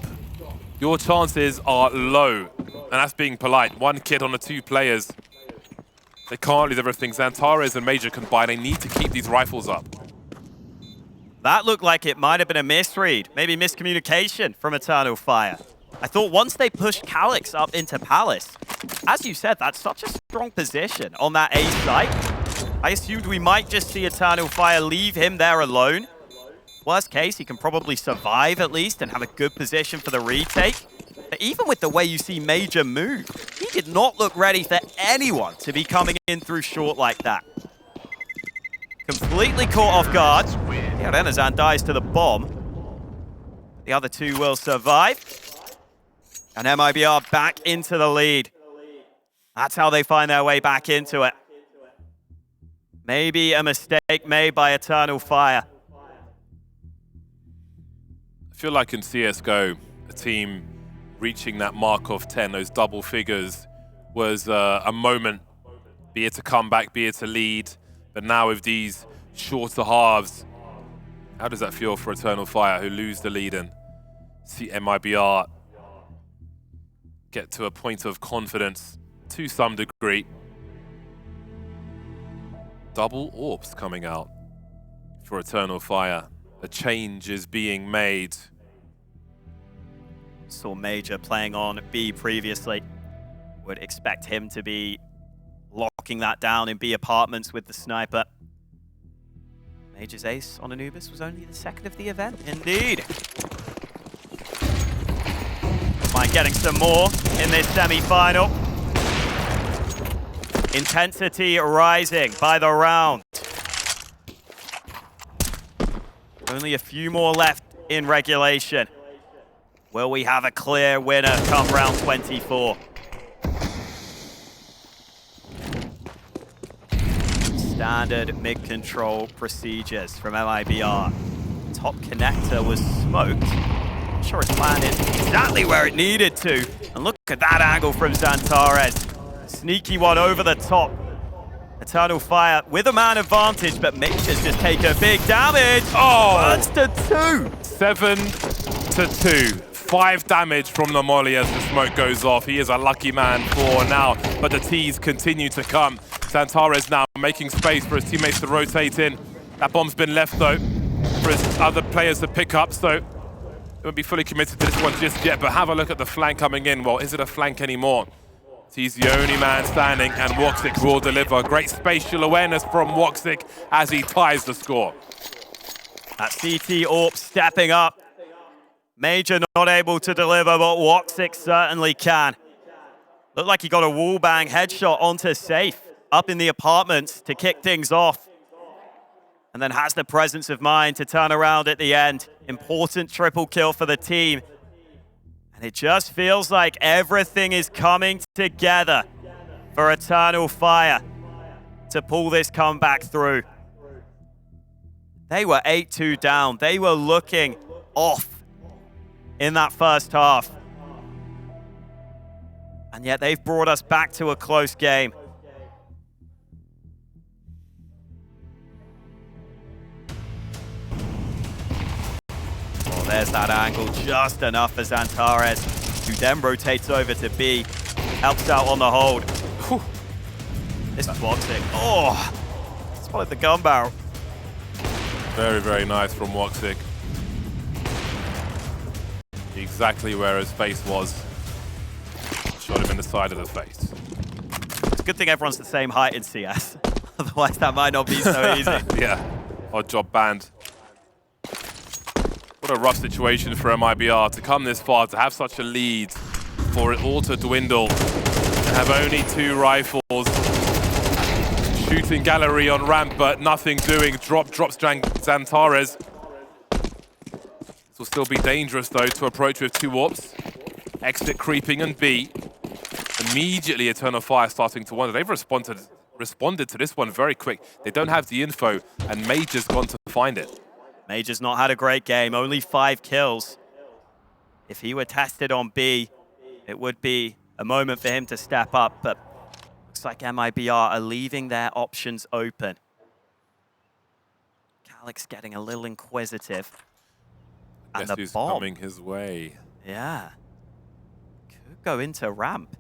Your chances are low, and that's being polite. 1 kid on the 2 players. They can't lose everything. XANTARES and Major can buy. They need to keep these rifles up. That looked like it might have been a misread, maybe miscommunication from Eternal Fire. I thought once they pushed Calyx up into Palace, as you said, that's such a strong position on that A site. I assumed we might just see Eternal Fire leave him there alone. Worst case, he can probably survive at least and have a good position for the retake. But even with the way you see Major move, he did not look ready for anyone to be coming in through short like that. Completely caught off guard. Yeah, Renazan dies to the bomb. The other 2 will survive. And MIBR back into the lead. That's how they find their way back into it. Maybe a mistake made by Eternal Fire. I feel like in CSGO, a team reaching that mark of 10, those double figures, was a moment, be it a comeback, be it a lead. But now with these shorter halves, how does that feel for Eternal Fire, who lose the lead and see MIBR get to a point of confidence to some degree? Double orbs coming out for Eternal Fire. A change is being made. Saw Major playing on B previously. Would expect him to be locking that down in B apartments with the sniper. Major's ace on Anubis was only the second of the event. Indeed. Mind getting some more in this semi-final. Intensity rising by the round. Only a few more left in regulation. Will we have a clear winner come round 24? Standard mid-control procedures from MIBR. Top connector was smoked. Not sure it's landed exactly where it needed to. And look at that angle from XANTARES. Sneaky one over the top. Eternal Fire with a man advantage, but Major's just taken big damage. Oh! Burns to 2. 7 to 2. 5 damage from the molly as the smoke goes off. He is a lucky man for now, but the T's continue to come. XANTARES now making space for his teammates to rotate in. That bomb's been left though for his other players to pick up, so he won't be fully committed to this one just yet, but have a look at the flank coming in. Well, is it a flank anymore? He's the only man standing, and woxic will deliver. Great spatial awareness from woxic as he ties the score. That CT AWP stepping up. Major not able to deliver, but woxic certainly can. Looked like he got a wallbang headshot onto safe up in the apartments to kick things off. And then has the presence of mind to turn around at the end. Important triple kill for the team. And it just feels like everything is coming together for Eternal Fire to pull this comeback through. They were 8-2 down. They were looking off in that first half. And yet they've brought us back to a close game. Oh, there's that angle, just enough for XANTARES, who then rotates over to B, helps out on the hold. Whew. This is woxic. Oh, spotted the gun barrel. Very, very nice from woxic. Exactly where his face was. Shot him in the side of the face. It's a good thing everyone's the same height in CS. Otherwise, that might not be so easy. Yeah, odd job banned. What a rough situation for MIBR to come this far, to have such a lead, for it all to dwindle, and have only 2 rifles. Shooting gallery on ramp, but nothing doing. Drops XANTARES. This will still be dangerous, though, to approach with 2 AWPs. Exit creeping and B. Immediately Eternal Fire starting to wonder. They've responded to this one very quick. They don't have the info, and Major's gone to find it. Major's not had a great game, only 5 kills. If he were tested on B, it would be a moment for him to step up, but looks like MIBR are leaving their options open. Calyx getting a little inquisitive. And Guess the who's bomb coming his way? Yeah. Could go into ramp.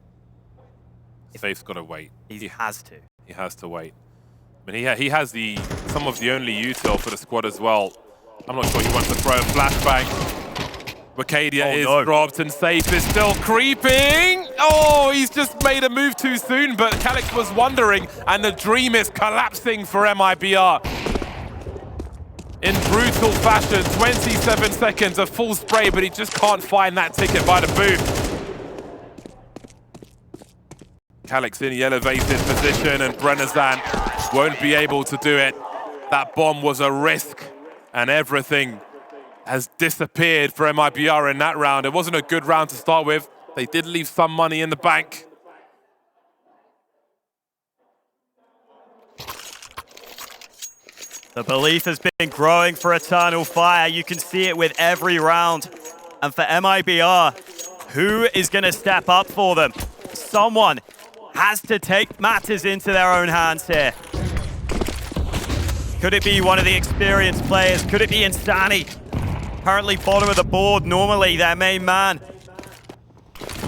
Safe's got to wait. He has to. He has to wait. I mean, he has some of the only util for the squad as well. I'm not sure he wants to throw a flashbang. Wicadia is dropped, and Safe is still creeping. Oh, he's just made a move too soon, but Calyx was wondering, and the dream is collapsing for MIBR. In brutal fashion, 27 seconds of full spray, but he just can't find that ticket by the booth. Calyx in the elevated position, and Brennazan won't be able to do it. That bomb was a risk, and everything has disappeared for MIBR in that round. It wasn't a good round to start with. They did leave some money in the bank. The belief has been growing for Eternal Fire. You can see it with every round. And for MIBR, who is going to step up for them? Someone has to take matters into their own hands here. Could it be one of the experienced players? Could it be Insani? Currently bottom of the board, normally their main man.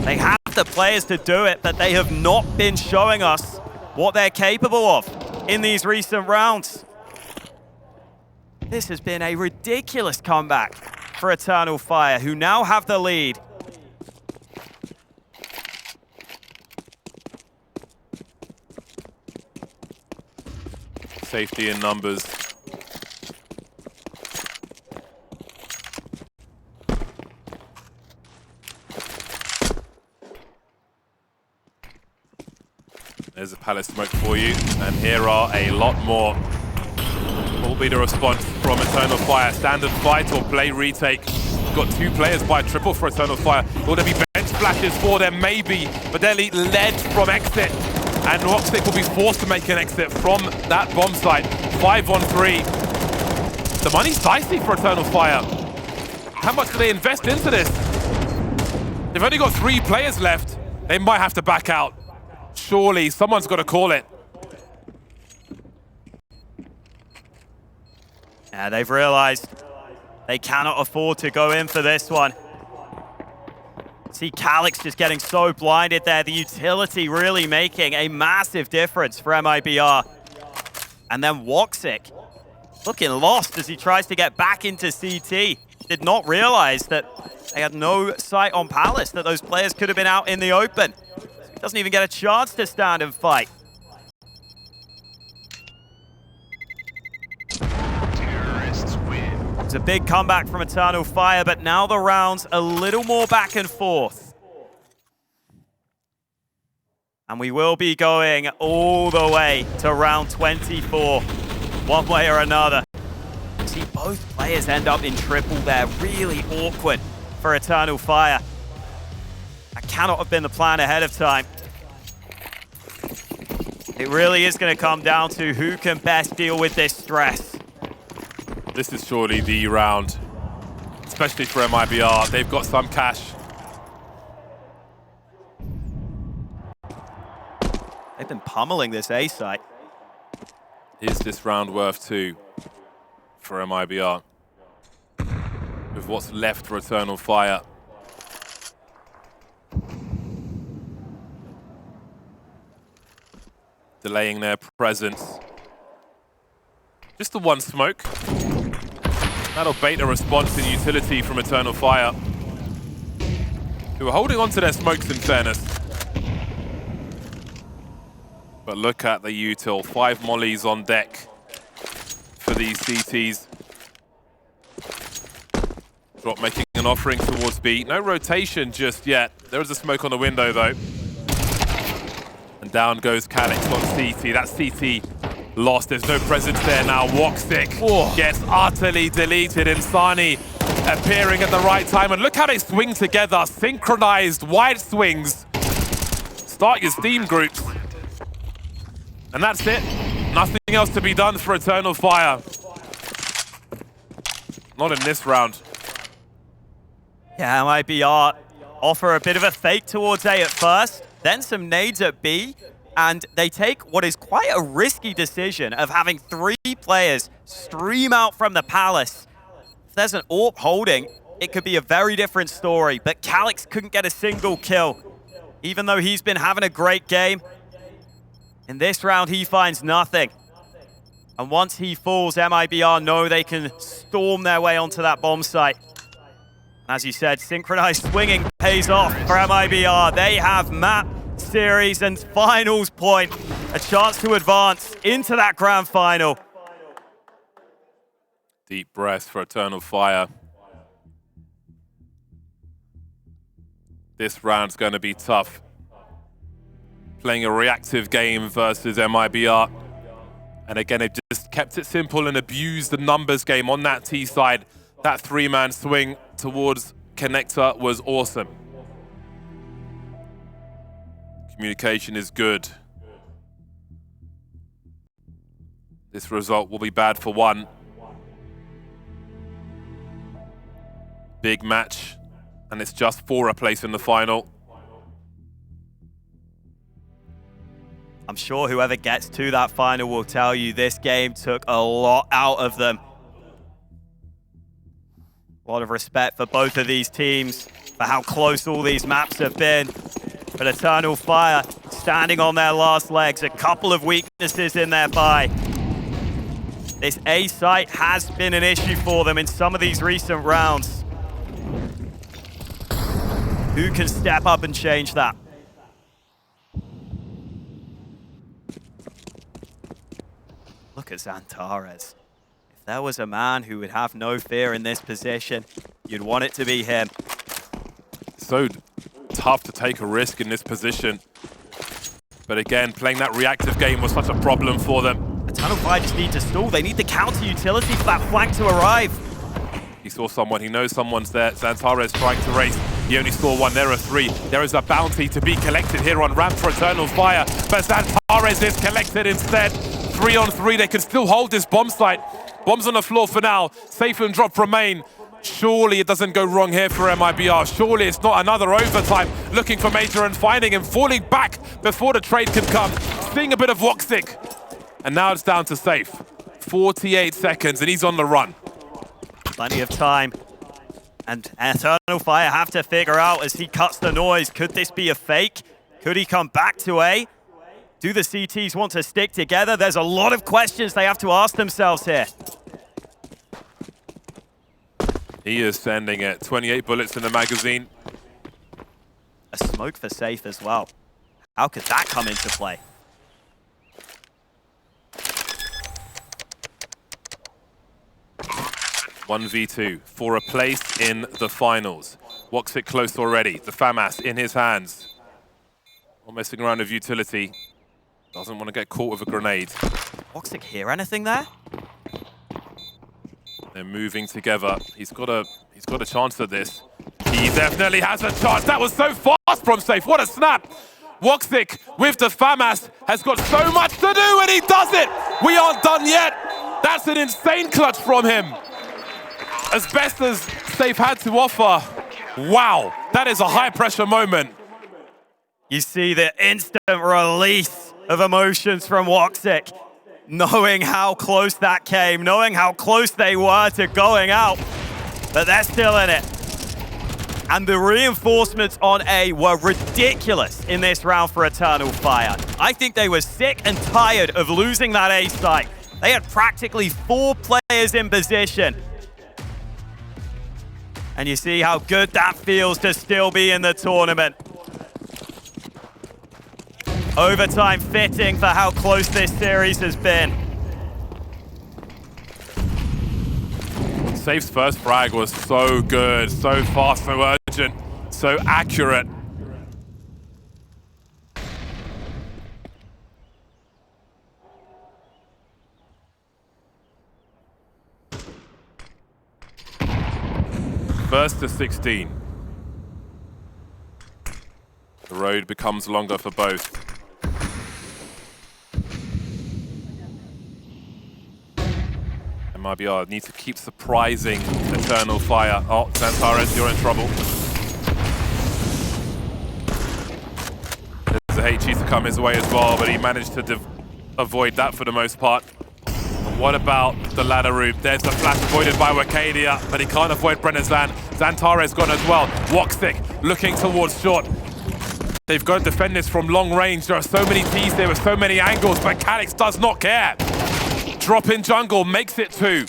They have the players to do it, but they have not been showing us what they're capable of in these recent rounds. This has been a ridiculous comeback for Eternal Fire, who now have the lead Safety in numbers. There's a Palace smoke for you, and here are a lot more. What will be the response from Eternal Fire? Standard fight or play retake? Got 2 players by triple for Eternal Fire. Will there be bench flashes for them? Maybe, but they'll eat lead from exit. And woxic will be forced to make an exit from that bomb site. 5-on-3. The money's dicey for Eternal Fire. How much do they invest into this? They've only got 3 players left. They might have to back out. Surely, someone's got to call it. Yeah, they've realized they cannot afford to go in for this one. See Calyx just getting so blinded there. The utility really making a massive difference for MIBR. And then woxic looking lost as he tries to get back into CT. Did not realize that they had no sight on Palace, that those players could have been out in the open. He doesn't even get a chance to stand and fight. Terrorists win. It's a big comeback from Eternal Fire, but now the round's a little more back and forth. And we will be going all the way to round 24, one way or another. See, both players end up in triple there. Really awkward for Eternal Fire. That cannot have been the plan ahead of time. It really is going to come down to who can best deal with this stress. This is surely the round, especially for MIBR. They've got some cash. They've been pummeling this A site. Is this round worth 2 for MIBR? With what's left for Eternal Fire. Delaying their presence. Just the one smoke. That'll bait a response in utility from Eternal Fire, who are holding on to their smokes in fairness. But look at the util. 5 mollies on deck for these CTs. Drop making an offering towards B. No rotation just yet. There is a smoke on the window though. And down goes Calyx on CT. That CT lost. There's no presence there now. woxic gets utterly deleted. Insani appearing at the right time. And look how they swing together. Synchronized wide swings. Start your steam groups. And that's it. Nothing else to be done for Eternal Fire. Not in this round. Yeah, MIBR offer a bit of a fake towards A at first, then some nades at B, and they take what is quite a risky decision of having 3 players stream out from the Palace. If there's an AWP holding, it could be a very different story, but Calyx couldn't get a single kill, even though he's been having a great game. In this round, he finds nothing. And once he falls, MIBR know they can storm their way onto that bomb site. As you said, synchronized swinging pays off for MIBR. They have map, series, and finals point. A chance to advance into that grand final. Deep breath for Eternal Fire. This round's going to be tough. Playing a reactive game versus MIBR. And again, they've just kept it simple and abused the numbers game on that T side. That 3-man swing towards Connector was awesome. Communication is good. This result will be bad for 1. Big match, and it's just for a place in the final. I'm sure whoever gets to that final will tell you this game took a lot out of them. A lot of respect for both of these teams, for how close all these maps have been. But Eternal Fire standing on their last legs, a couple of weaknesses in their buy. This A site has been an issue for them in some of these recent rounds. Who can step up and change that? Look look at XANTARES. If there was a man who would have no fear in this position, you'd want it to be him. So tough to take a risk in this position. But again, playing that reactive game was such a problem for them. Eternal Fire just need to stall. They need the counter utility for that flank to arrive. He saw someone, he knows someone's there. XANTARES trying to race. He only saw one, there are three. There is a bounty to be collected here on ramp for Eternal Fire, but XANTARES is collected instead. 3 on 3, they can still hold this bomb site. Bombs on the floor for now. Safe and drop remain. Surely it doesn't go wrong here for MIBR. Surely it's not another overtime. Looking for Major and finding him, falling back before the trade can come. Seeing a bit of woxic. And now it's down to Safe. 48 seconds and he's on the run. Plenty of time. And Eternal Fire have to figure out as he cuts the noise. Could this be a fake? Could he come back to A? Do the CTs want to stick together? There's a lot of questions they have to ask themselves here. He is sending it. 28 bullets in the magazine. A smoke for Safe as well. How could that come into play? One v2 for a place in the finals. woxic close already. The FAMAS in his hands. Not messing around with utility. Doesn't want to get caught with a grenade. woxic hear anything there? They're moving together. He's got a chance at this. He definitely has a chance. That was so fast from Safe. What a snap. woxic with the FAMAS has got so much to do and he does it. We aren't done yet. That's an insane clutch from him. As best as Safe had to offer. Wow, that is a high pressure moment. You see the instant release of emotions from woxic. Knowing how close that came, knowing how close they were to going out, but they're still in it. And the reinforcements on A were ridiculous in this round for Eternal Fire. I think they were sick and tired of losing that A site. They had practically 4 players in position. And you see how good that feels to still be in the tournament. Overtime fitting for how close this series has been. Safe's first frag was so good, so fast, so urgent, so accurate. First to 16. The road becomes longer for both. MIBR needs to keep surprising Eternal Fire. Oh, XANTARES, you're in trouble. There's a HE to come his way as well, but he managed to avoid that for the most part. And what about the ladder route? There's the flash avoided by Wakadia, but he can't avoid Brennezan. XANTARES gone as well. woxic looking towards short. They've got to defend this from long range. There are so many Ts there with so many angles, but Calyx does not care. Drop in jungle, makes it 2.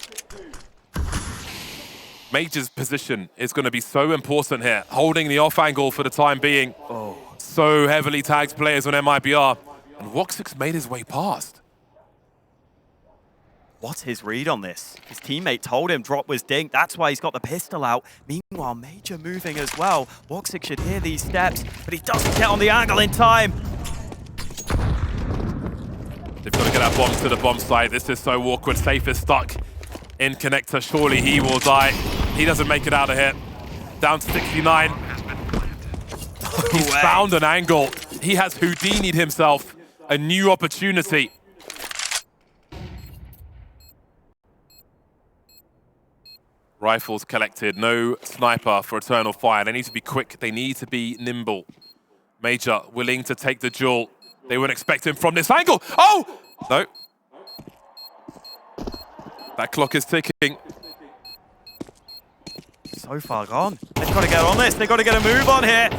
Major's position is going to be so important here. Holding the off angle for the time being. Oh. So heavily tagged players on MIBR. And woxic's made his way past. What's his read on this? His teammate told him drop was ding. That's why he's got the pistol out. Meanwhile, Major moving as well. woxic should hear these steps, but he doesn't get on the angle in time. They've got to get that bomb to the bomb site. This is so awkward. Safe is stuck in connector. Surely he will die. He doesn't make it out of here. Down to 69. He's found an angle. He has Houdini'd himself a new opportunity. Rifles collected. No sniper for Eternal Fire. They need to be quick. They need to be nimble. Major willing to take the duel. They wouldn't expect him from this angle. Oh! No. That clock is ticking. So far gone. They've got to get on this. They've got to get a move on here.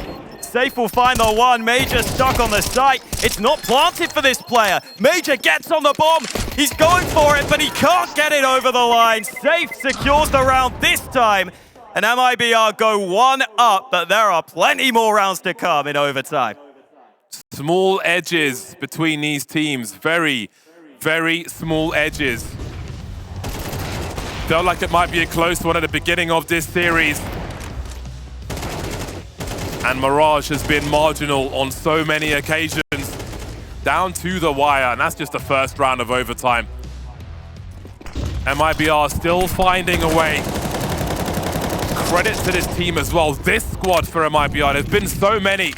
Safe will find the one. Major stuck on the site. It's not planted for this player. Major gets on the bomb. He's going for it, but he can't get it over the line. Safe secures the round this time. And MIBR go 1 up, but there are plenty more rounds to come in overtime. Small edges between these teams. Very, very small edges. Felt like it might be a close one at the beginning of this series. And Mirage has been marginal on so many occasions. Down to the wire, and that's just the first round of overtime. MIBR still finding a way. Credit to this team as well. This squad for MIBR, there's been so many.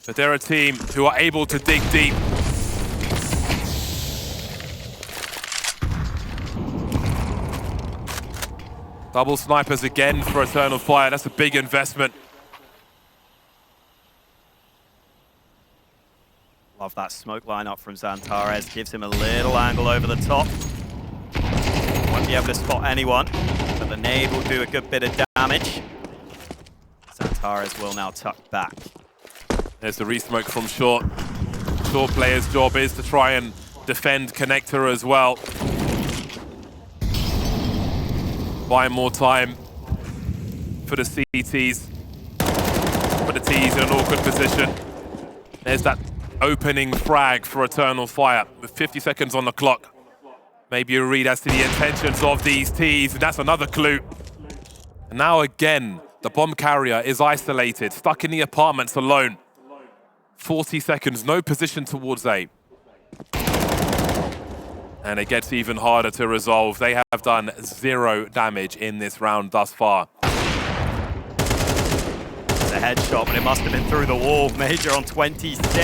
But they're a team who are able to dig deep. Double snipers again for Eternal Fire. That's a big investment. Love that smoke lineup from XANTARES. Gives him a little angle over the top. Won't be able to spot anyone, but the nade will do a good bit of damage. XANTARES will now tuck back. There's the re-smoke from Short. Short player's job is to try and defend Connector as well. Buy more time for the CTs. Put the T's in an awkward position. There's that opening frag for Eternal Fire with 50 seconds on the clock. Maybe a read as to the intentions of these T's, and that's another clue. And now again, the bomb carrier is isolated, stuck in the apartments alone. 40 seconds, no position towards A. And it gets even harder to resolve. They have done 0 damage in this round thus far. It's a headshot, but it must have been through the wall. Major on 26.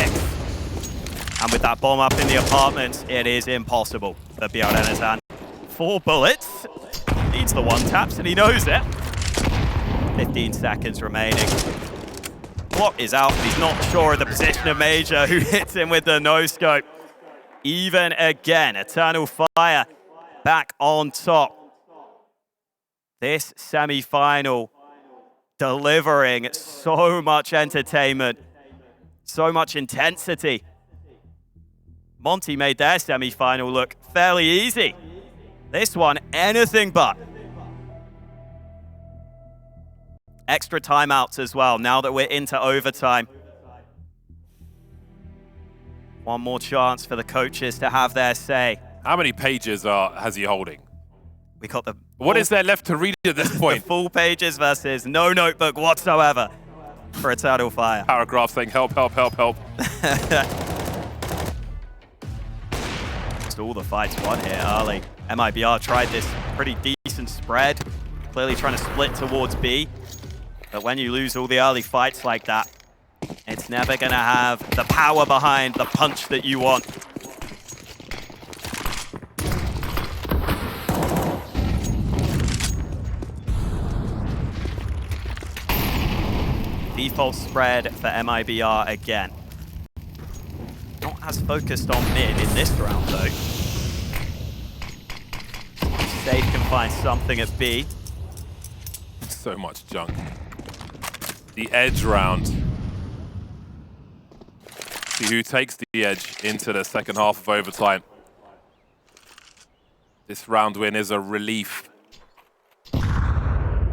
And with that bomb up in the apartments, it is impossible for Bjarnenazan. 4 bullets. Needs the one taps, and he knows it. 15 seconds remaining. Block is out, but he's not sure of the position of Major, who hits him with the no-scope. Even again, Eternal Fire back on top. This semi-final delivering so much entertainment, so much intensity. Monty made their semi-final look fairly easy. This one, anything but. Extra timeouts as well, now that we're into overtime. One more chance for the coaches to have their say. How many pages has he holding? We got the... What is there left to read at this point? The full pages versus no notebook whatsoever for Eternal Fire. Paragraph saying help, help, help, help. Just all the fights won here early. MIBR tried this pretty decent spread, clearly trying to split towards B. But when you lose all the early fights like that, it's never going to have the power behind the punch that you want. Default spread for MIBR again. Not as focused on mid in this round, though. Safe can find something at B. So much junk. The edge round. See who takes the edge into the second half of overtime. This round win is a relief.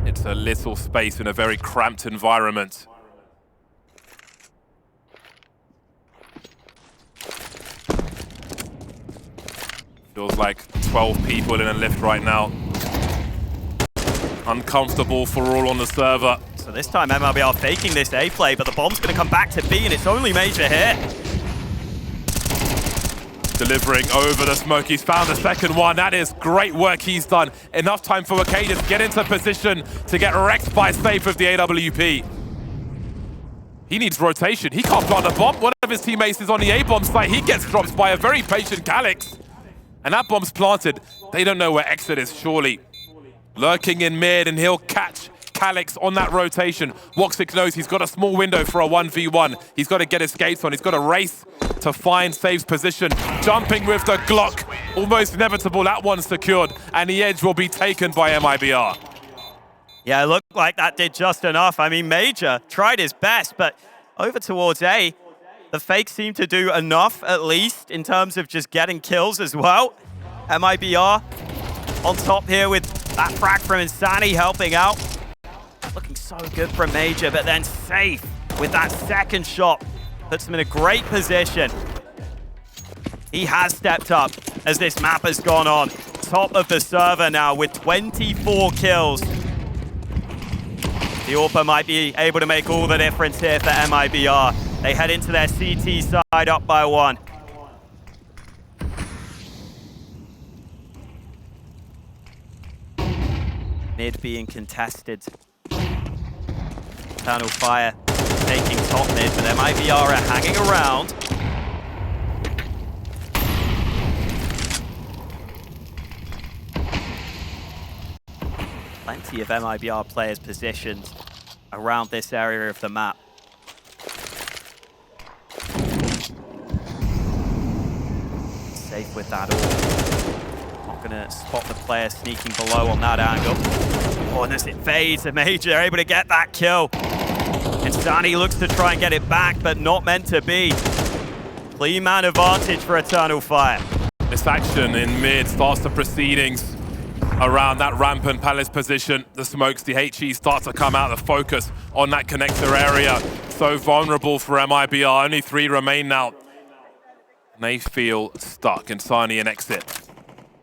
It's a little space in a very cramped environment. Feels like 12 people in a lift right now. Uncomfortable for all on the server. So this time MIBR faking this A play, but the bomb's going to come back to B, and it's only Major here. Delivering over the smoke. He's found the second one. That is great work he's done. Enough time for Arcadis to get into position to get wrecked by Safe with the AWP. He needs rotation. He can't plant a bomb. One of his teammates is on the A-bomb site. He gets dropped by a very patient Calyx. And that bomb's planted. They don't know where exit is, surely. Lurking in mid, and he'll catch Calyx on that rotation. woxic knows he's got a small window for a 1v1. He's got to get his skates on. He's got to race to find Safe's position. Jumping with the Glock. Almost inevitable. That one's secured. And the edge will be taken by MIBR. Yeah, it looked like that did just enough. I mean, Major tried his best, but over towards A, the fakes seem to do enough, at least, in terms of just getting kills as well. MIBR on top here with that frag from Insani helping out. Looking so good from Major, but then Safe with that second shot puts him in a great position. He has stepped up as this map has gone on. Top of the server now with 24 kills. The AWPer might be able to make all the difference here for MIBR. They head into their CT side up by 1. Mid being contested. Eternal Fire taking top mid, but MIBR are hanging around. Plenty of MIBR players positioned around this area of the map. Safe with that all. Not gonna spot the player sneaking below on that angle. Oh, and as it fades, the Major able to get that kill. And Sani looks to try and get it back, but not meant to be. Clean man advantage for Eternal Fire. This action in mid starts the proceedings around that rampant Palace position. The smokes, the HE start to come out, the focus on that connector area. So vulnerable for MIBR, only 3 remain now. And they feel stuck, and Sani an exit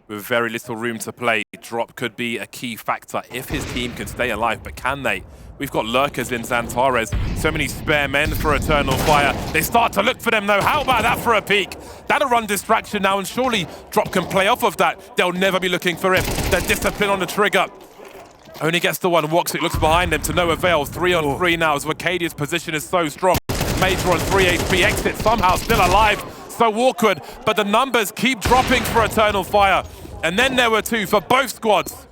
with very little room to play. Drop could be a key factor if his team can stay alive, but can they? We've got lurkers in XANTARES, so many spare men for Eternal Fire. They start to look for them though. How about that for a peek? That'll run distraction now, and surely Drop can play off of that. They'll never be looking for him. Their discipline on the trigger. Only gets the one. woxic looks behind him to no avail. 3 on 3 now as Wacadia's position is so strong. Major on 3 HP, exit somehow still alive. So awkward, but the numbers keep dropping for Eternal Fire. And then there were 2 for both squads.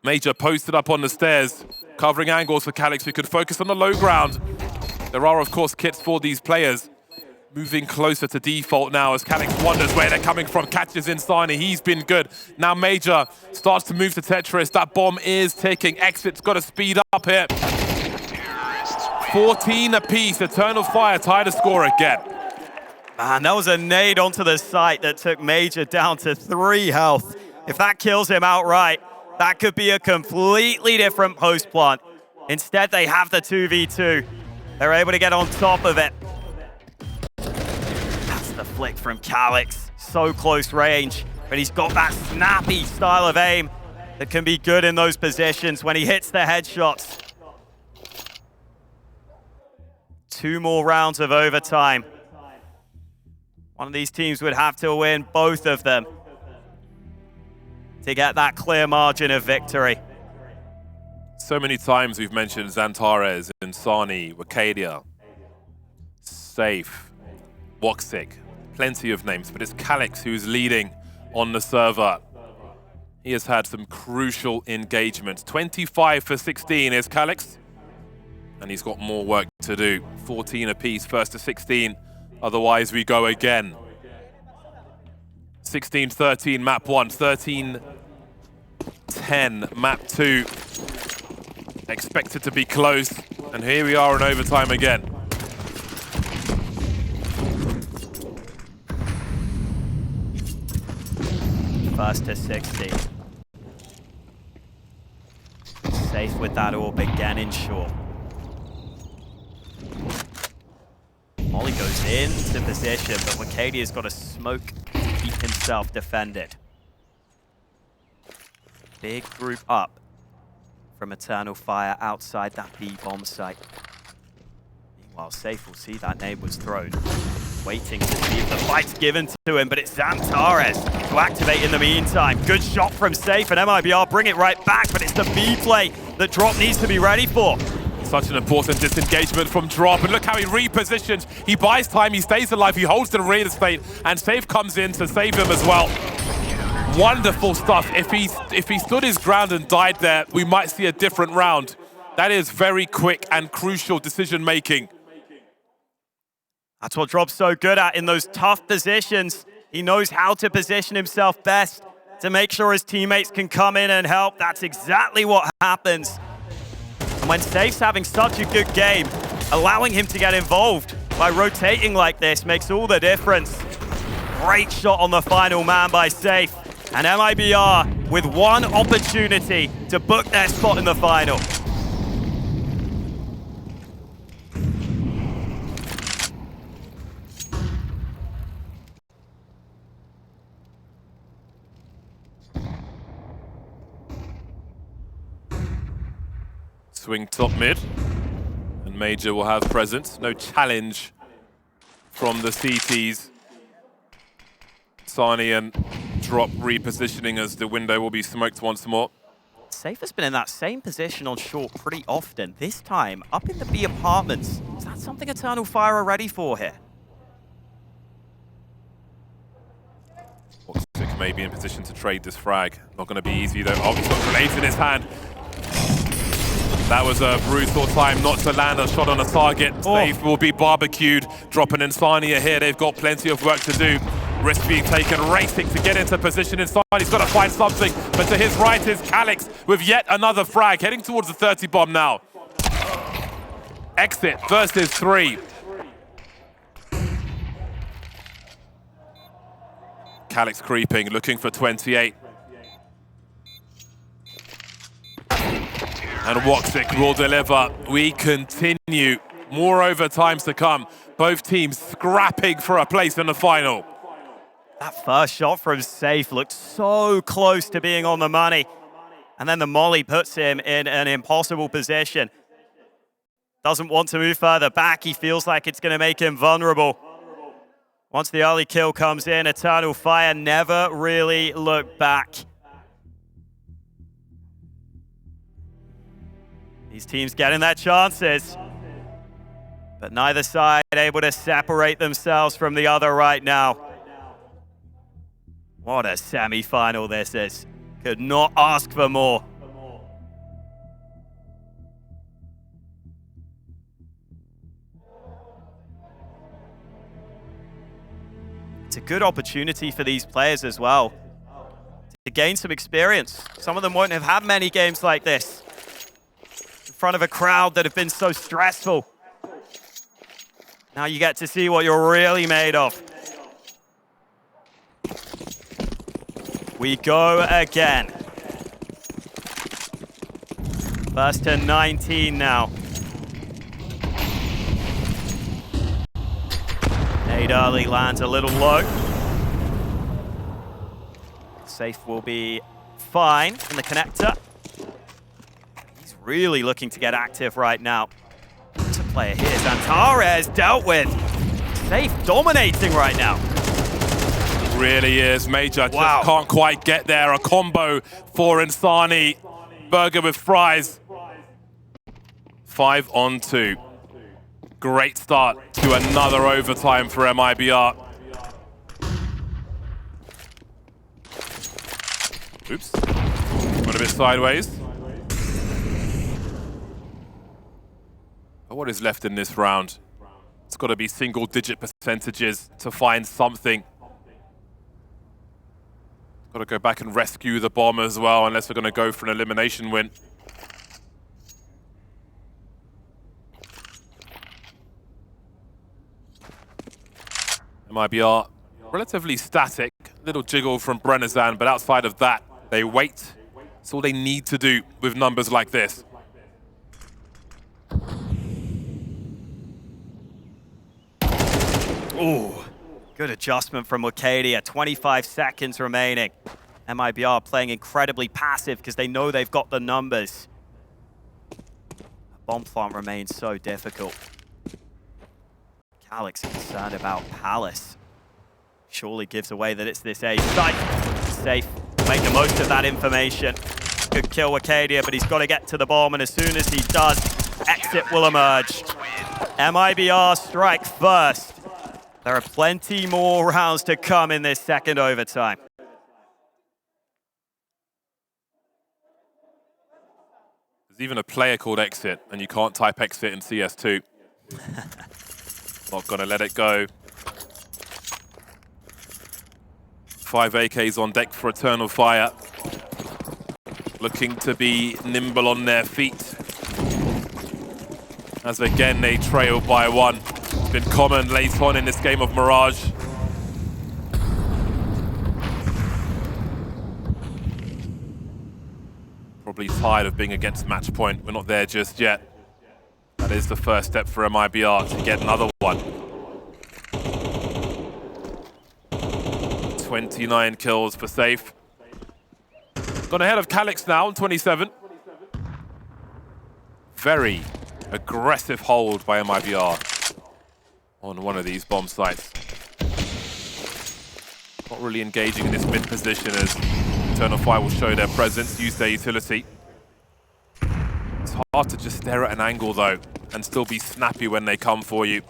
Major posted up on the stairs, covering angles for Calyx. We could focus on the low ground. There are, of course, kits for these players. Moving closer to default now as Calyx wonders where they're coming from. Catches in Sani, he's been good. Now Major starts to move to Tetris. That bomb is ticking. Exit's got to speed up here. 14 apiece. Eternal Fire tie the score again. Man, that was a nade onto the site that took Major down to 3 health. If that kills him outright, that could be a completely different post plant. Instead, they have the 2v2. They're able to get on top of it. That's the flick from Calyx. So close range, but he's got that snappy style of aim that can be good in those positions when he hits the headshots. 2 more rounds of overtime. One of these teams would have to win both of them to get that clear margin of victory. So many times we've mentioned XANTARES, Sani, Wacadia, Safe, woxic, plenty of names, but it's Calyx who's leading on the server. He has had some crucial engagements. 25 for 16 is Calyx, and he's got more work to do. 14 apiece, first to 16. Otherwise, we go again. 16-13, map 1. 13-10, map 2. Expected to be close. And here we are in overtime again. First to 60. Safe with that orb again in short. Molly goes into position, but Wacadia's got a smoke to keep himself defended. Big group up from Eternal Fire outside that B bomb site. Meanwhile, Safe will see that nade was thrown. Waiting to see if the fight's given to him, but it's XANTARES to activate in the meantime. Good shot from Safe, and MIBR bring it right back, but it's the B play that Drop needs to be ready for. Such an important disengagement from Drop, and look how he repositions. He buys time, he stays alive, he holds the real estate, and Safe comes in to save him as well. Wonderful stuff. If he stood his ground and died there, we might see a different round. That is very quick and crucial decision making. That's what Drop's so good at in those tough positions. He knows how to position himself best to make sure his teammates can come in and help. That's exactly what happens. And when Safe's having such a good game, allowing him to get involved by rotating like this makes all the difference. Great shot on the final man by Safe. And MIBR with one opportunity to book their spot in the final. Swing top mid. And Major will have presence. No challenge from the CTs. Sani and Drop repositioning as the window will be smoked once more. Safe has been in that same position on short pretty often. This time, up in the B apartments. Is that something Eternal Fire are ready for here? woxic may be in position to trade this frag. Not going to be easy though. Oh, he's got grenades in his hand. That was a brutal time not to land a shot on a target. Safe will be barbecued. Drop and Insania here. They've got plenty of work to do. Risk being taken, racing to get into position inside. He's got to find something, but to his right is Calyx with yet another frag, heading towards the 30 bomb now. Exit versus 3. Calyx creeping, looking for 28. And woxic will deliver. We continue. More overtimes to come. Both teams scrapping for a place in the final. That first shot from Safe looked so close to being on the money. And then the molly puts him in an impossible position. Doesn't want to move further back. He feels like it's going to make him vulnerable. Once the early kill comes in, Eternal Fire never really looked back. These teams getting their chances. But neither side able to separate themselves from the other right now. What a semi-final this is. Could not ask for more. It's a good opportunity for these players as well to gain some experience. Some of them won't have had many games like this in front of a crowd that have been so stressful. Now you get to see what you're really made of. We go again. First to 19 now. Nade early lands a little low. Safe will be fine in the connector. He's really looking to get active right now. What's a player here? XANTARES dealt with. Safe dominating right now. Really is. Major just can't quite get there. A combo for Insani. Burger with fries. 5 on 2. Great start to another overtime for MIBR. Oops. Went a bit sideways. But what is left in this round? It's got to be single-digit percentages to find something. Got to go back and rescue the bomb as well, unless we're going to go for an elimination win. MIBR, relatively static. Little jiggle from Brennazan, but outside of that, they wait. That's all they need to do with numbers like this. Ooh. Good adjustment from Woxic. 25 seconds remaining. MIBR playing incredibly passive because they know they've got the numbers. Bomb plant remains so difficult. Calyx concerned about Palace. Surely gives away that it's this A site. Safe. Make the most of that information. Good kill Woxic, but he's got to get to the bomb, and as soon as he does, exit will emerge. MIBR strike first. There are plenty more rounds to come in this second overtime. There's even a player called Exit, and you can't type Exit in CS2. Not gonna let it go. 5 AKs on deck for Eternal Fire. Looking to be nimble on their feet. As again, they trail by 1. Been common late on in this game of Mirage. Probably tired of being against match point. We're not there just yet. That is the first step for MIBR to get another one. 29 kills for Safe. Gone ahead of Calyx now on 27. Very aggressive hold by MIBR on one of these bomb sites. Not really engaging in this mid position as Eternal Fire will show their presence, use their utility. It's hard to just stare at an angle though and still be snappy when they come for you.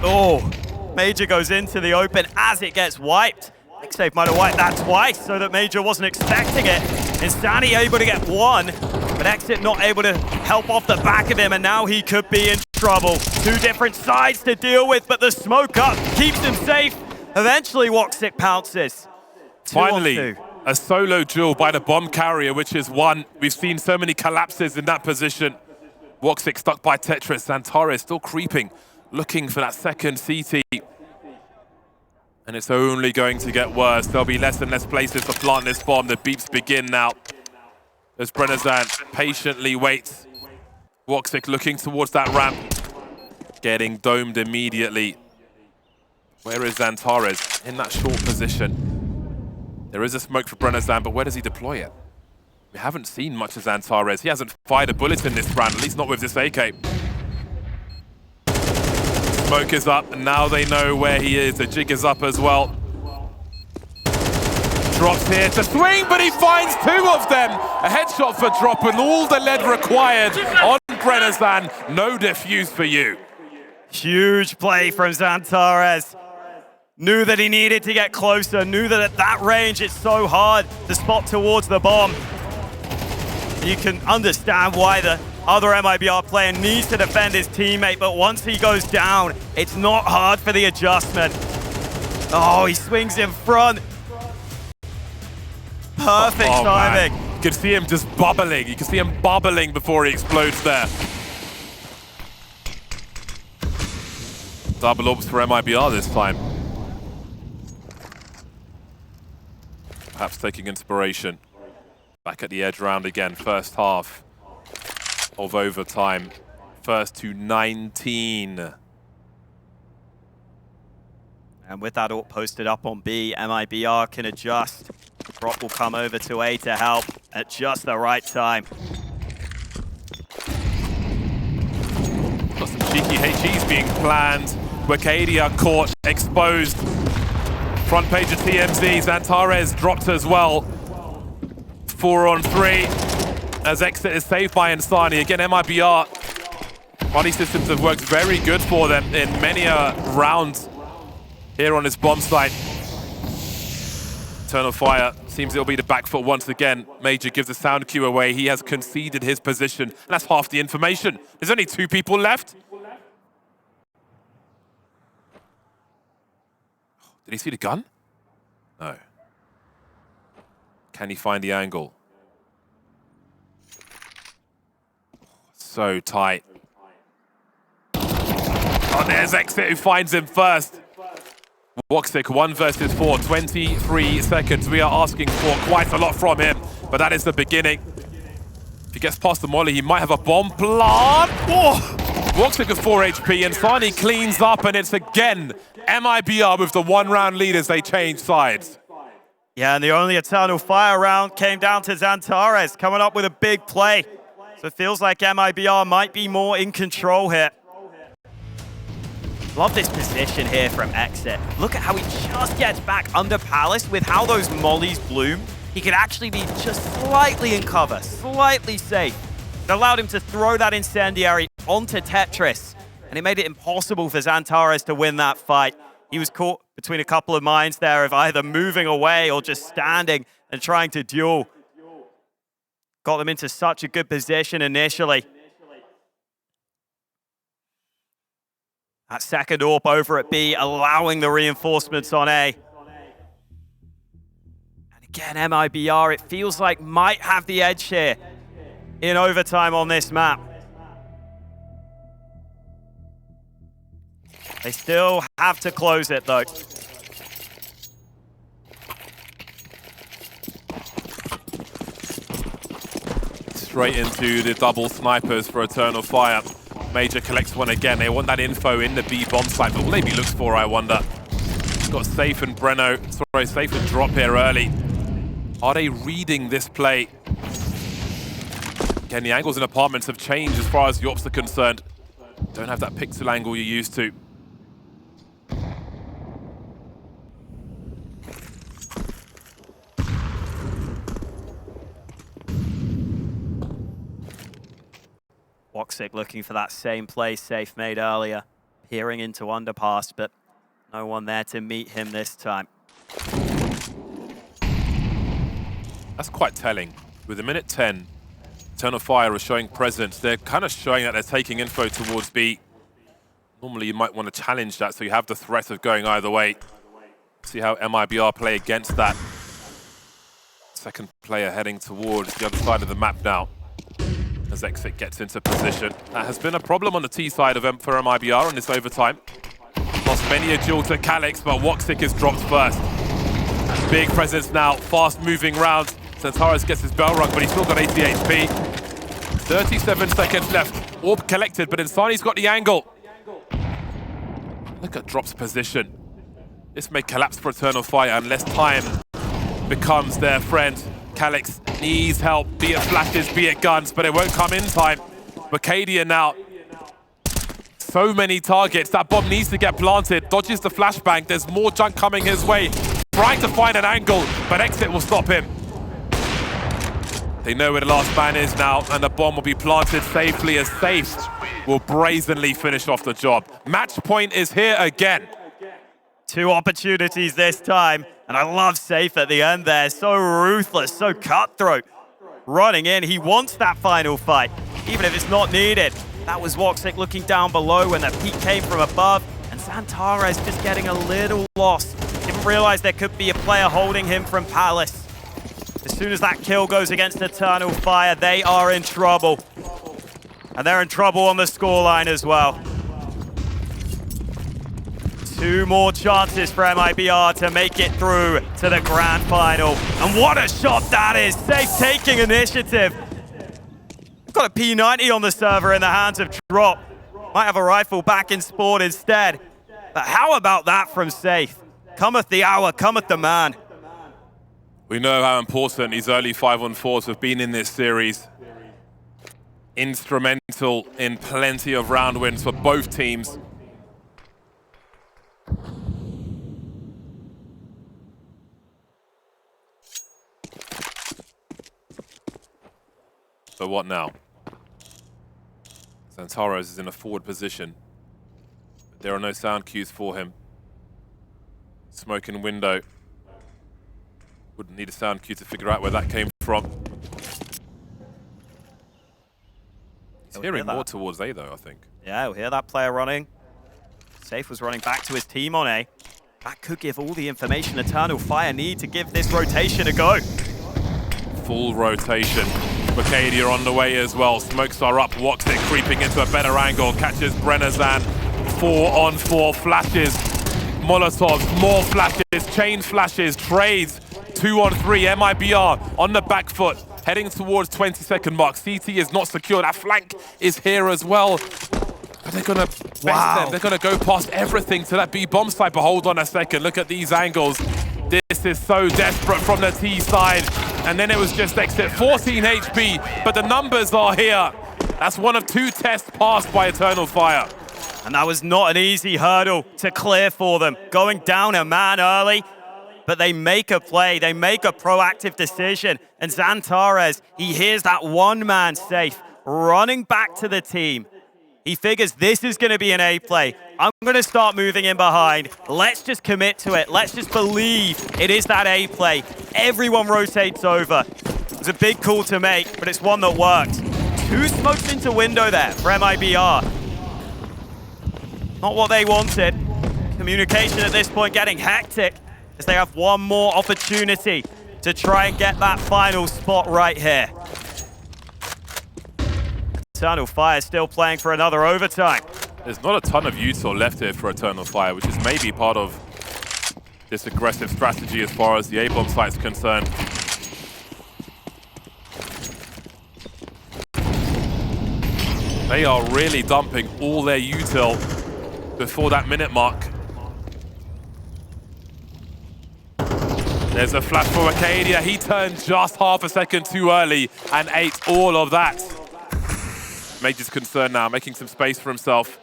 Oh, Major goes into the open as it gets wiped. XANTARES might have wiped that twice so that Major wasn't expecting it. Insanity able to get one, but Exit not able to help off the back of him, and now he could be in trouble. Two different sides to deal with, but the smoke up keeps him safe. Eventually, woxic pounces. Finally, a solo duel by the bomb carrier, which is one. We've seen so many collapses in that position. woxic stuck by Tetris, XANTARES still creeping, looking for that second CT. And it's only going to get worse. There'll be less and less places to plant this bomb. The beeps begin now as Brenazan patiently waits. woxic looking towards that ramp, getting domed immediately. Where is XANTARES? In that short position. There is a smoke for Brenazan, but where does he deploy it? We haven't seen much of XANTARES. He hasn't fired a bullet in this round, at least not with this AK. Smoke is up, and now they know where he is. The jig is up as well. Drops here to swing, but he finds two of them. A headshot for Drop with all the lead required on Brenazan. No defuse for you. Huge play from XANTARES. Knew that he needed to get closer, knew that at that range it's so hard to spot towards the bomb. You can understand why the other MIBR player needs to defend his teammate, but once he goes down, it's not hard for the adjustment. Oh, he swings in front. Perfect timing. Man. You can see him just bubbling. You can see him bubbling before he explodes there. Double orbs for MIBR this time. Perhaps taking inspiration. Back at the edge round again, first half of overtime. First to 19. And with that AWP posted up on B, MIBR can adjust. Drop will come over to A to help at just the right time. Got some cheeky HEs being planned. Wicadia caught, exposed. Front page of TMZ, XANTARES dropped as well. 4 on 3. As Exit is saved by Insani. Again, MIBR. Body systems have worked very good for them in many a round here on this bomb site. Eternal Fire seems it'll be the back foot once again. Major gives the sound cue away. He has conceded his position. And that's half the information. There's only 2 people left. Did he see the gun? No. Can he find the angle? So tight. Oh, there's Exit who finds him first. woxic 1 versus 4, 23 seconds. We are asking for quite a lot from him, but that is the beginning. If he gets past the molly, he might have a bomb plant. Oh! woxic with 4 HP, and Sani cleans up, and it's again MIBR with the 1-round lead as they change sides. Yeah, and the only Eternal Fire round came down to XANTARES coming up with a big play. So it feels like MIBR might be more in control here. Love this position here from Exit. Look at how he just gets back under Palace with how those mollies bloom. He could actually be just slightly in cover, slightly safe. It allowed him to throw that incendiary onto Tetris, and it made it impossible for XANTARES to win that fight. He was caught between a couple of minds there of either moving away or just standing and trying to duel. Got them into such a good position initially. That second AWP over at B, allowing the reinforcements on A. And again, MIBR, it feels like might have the edge here in overtime on this map. They still have to close it, though. Straight into the double snipers for Eternal Fire. Major collects one again. They want that info in the B bomb site, but what will they be looking for, I wonder? Got Safe and Safe and Drop here early. Are they reading this play? Again, the angles in apartments have changed as far as the ops are concerned. Don't have that pixel angle you're used to. woxic looking for that same play safe made earlier. Peering into underpass, but no one there to meet him this time. That's quite telling. With a minute 10, Eternal Fire are showing presence. They're kind of showing that they're taking info towards B. Normally you might want to challenge that so you have the threat of going either way. See how MIBR play against that. Second player heading towards the other side of the map now as Exit gets into position. That has been a problem on the T side of for MIBR in this overtime. Lost many a duel to Calyx, but woxic is dropped first. Big presence now, fast moving round. XANTARES gets his bell rung, but he's still got 80 HP. 37 seconds left. Orb collected, but Insani's got the angle. Look at Drop's position. This may collapse for Eternal Fire unless time becomes their friend. Calyx needs help, be it flashes, be it guns, but it won't come in time. Mercadia now. So many targets. That bomb needs to get planted. Dodges the flashbang. There's more junk coming his way. Trying to find an angle, but Exit will stop him. They know where the last man is now, and the bomb will be planted safely as Safe will brazenly finish off the job. Match point is here again. 2 opportunities this time, and I love Safe at the end there. So ruthless, so cutthroat. Running in, he wants that final fight, even if it's not needed. That was woxic looking down below when the peek came from above, and XANTARES just getting a little lost. Didn't realize there could be a player holding him from Palace. As soon as that kill goes against Eternal Fire, they are in trouble. And they're in trouble on the scoreline as well. 2 more chances for MIBR to make it through to the grand final. And what a shot that is! Safe taking initiative. Got a P90 on the server in the hands of Drop. Might have a rifle back in spawn instead. But how about that from Safe? Cometh the hour, cometh the man. We know how important these early 5-on-4s have been in this series. Instrumental in plenty of round wins for both teams. So what now? XANTARES is in a forward position. There are no sound cues for him. Smoke in window. Wouldn't need a sound cue to figure out where that came from. He's hearing more towards A though, I think. Yeah, we'll hear that player running. Safe was running back to his team on A. That could give all the information Eternal Fire need to give this rotation a go. Full rotation. Mercadia on the way as well. Smokes are up. woxic creeping into a better angle. Catches Brennazan. 4-on-4 flashes. Molotovs, more flashes, chain flashes, trades. 2-on-3, MIBR on the back foot, heading towards 20-second mark. CT is not secure. That flank is here as well. But they're gonna best them. They're gonna go past everything to that B bomb site. But hold on a second. Look at these angles. This is so desperate from the T side. And then it was just Exit. 14 HP, but the numbers are here. That's one of 2 tests passed by Eternal Fire. And that was not an easy hurdle to clear for them. Going down a man early, but they make a play, they make a proactive decision. And XANTARES, he hears that one-man Safe running back to the team. He figures this is going to be an A play. I'm going to start moving in behind. Let's just commit to it. Let's just believe it is that A play. Everyone rotates over. It's a big call to make, but it's one that worked. 2 smokes into window there for MIBR. Not what they wanted. Communication at this point getting hectic as they have one more opportunity to try and get that final spot right here. Eternal Fire still playing for another overtime. There's not a ton of util left here for Eternal Fire, which is maybe part of this aggressive strategy as far as the A-bomb site is concerned. They are really dumping all their util before that minute mark. There's a flash for Mercadia. He turned just half a second too early and ate all of that. Major's concerned now, making some space for himself.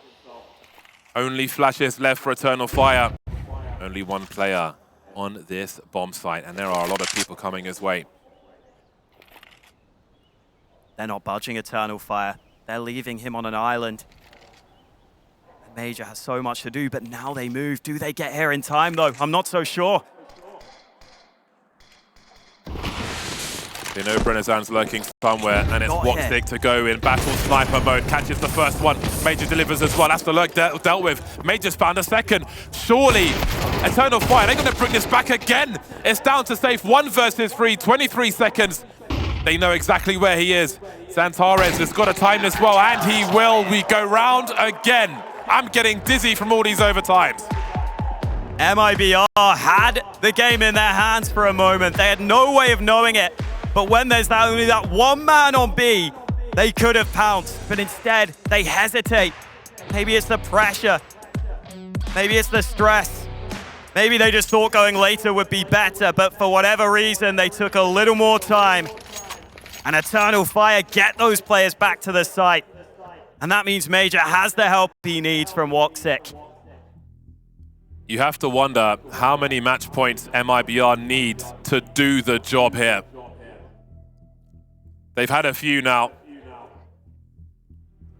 Only flashes left for Eternal Fire. Only one player on this bomb site, and there are a lot of people coming his way. They're not budging Eternal Fire. They're leaving him on an island. Major has so much to do, but now they move. Do they get here in time, though? I'm not so sure. They know Brennezan's lurking somewhere, and it's woxic to go in battle sniper mode. Catches the first one. Major delivers as well. That's the lurk dealt with. Major's found a second. Surely, Eternal Fire, they're going to bring this back again. It's down to safe 1 versus 3, 23 seconds. They know exactly where he is. XANTARES has got to time this well, and he will. We go round again. I'm getting dizzy from all these overtimes. MIBR had the game in their hands for a moment. They had no way of knowing it. But when there's only that one man on B, they could have pounced. But instead, they hesitate. Maybe it's the pressure. Maybe it's the stress. Maybe they just thought going later would be better. But for whatever reason, they took a little more time. And Eternal Fire get those players back to the site. And that means Major has the help he needs from woxic. You have to wonder how many match points MIBR needs to do the job here. They've had a few now.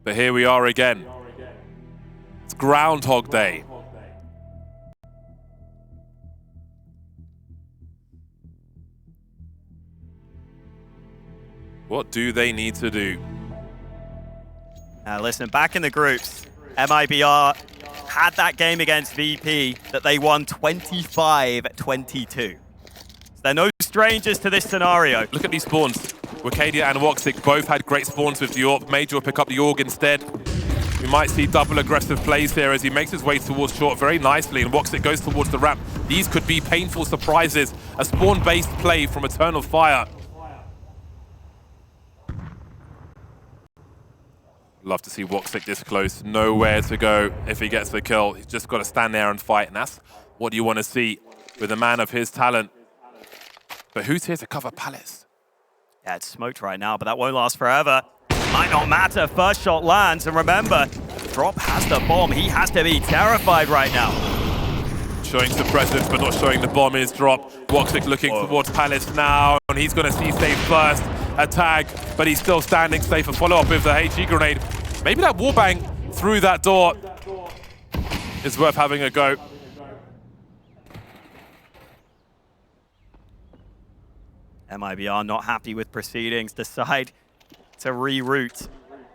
But here we are again. It's Groundhog Day. What do they need to do? Now listen, back in the groups, MIBR had that game against VP that they won 25-22. So they're no strangers to this scenario. Look at these spawns. Wokadia and woxic both had great spawns with the AWP. Major will pick up the AWG instead. We might see double aggressive plays here as he makes his way towards short very nicely, and woxic goes towards the ramp. These could be painful surprises. A spawn-based play from Eternal Fire. Love to see woxic this close. Nowhere to go if he gets the kill. He's just got to stand there and fight, and that's what you want to see with a man of his talent. But who's here to cover Palace? Yeah, it's smoked right now, but that won't last forever. Might not matter. First shot lands, and remember, Drop has the bomb. He has to be terrified right now. Showing some presence, but not showing the bomb is Drop. woxic looking towards Palace now, and he's going to see safe first. A tag, but he's still standing safe. A follow-up with the HE grenade. Maybe that wallbang through that door is worth having a go. MIBR not happy with proceedings, decide to reroute.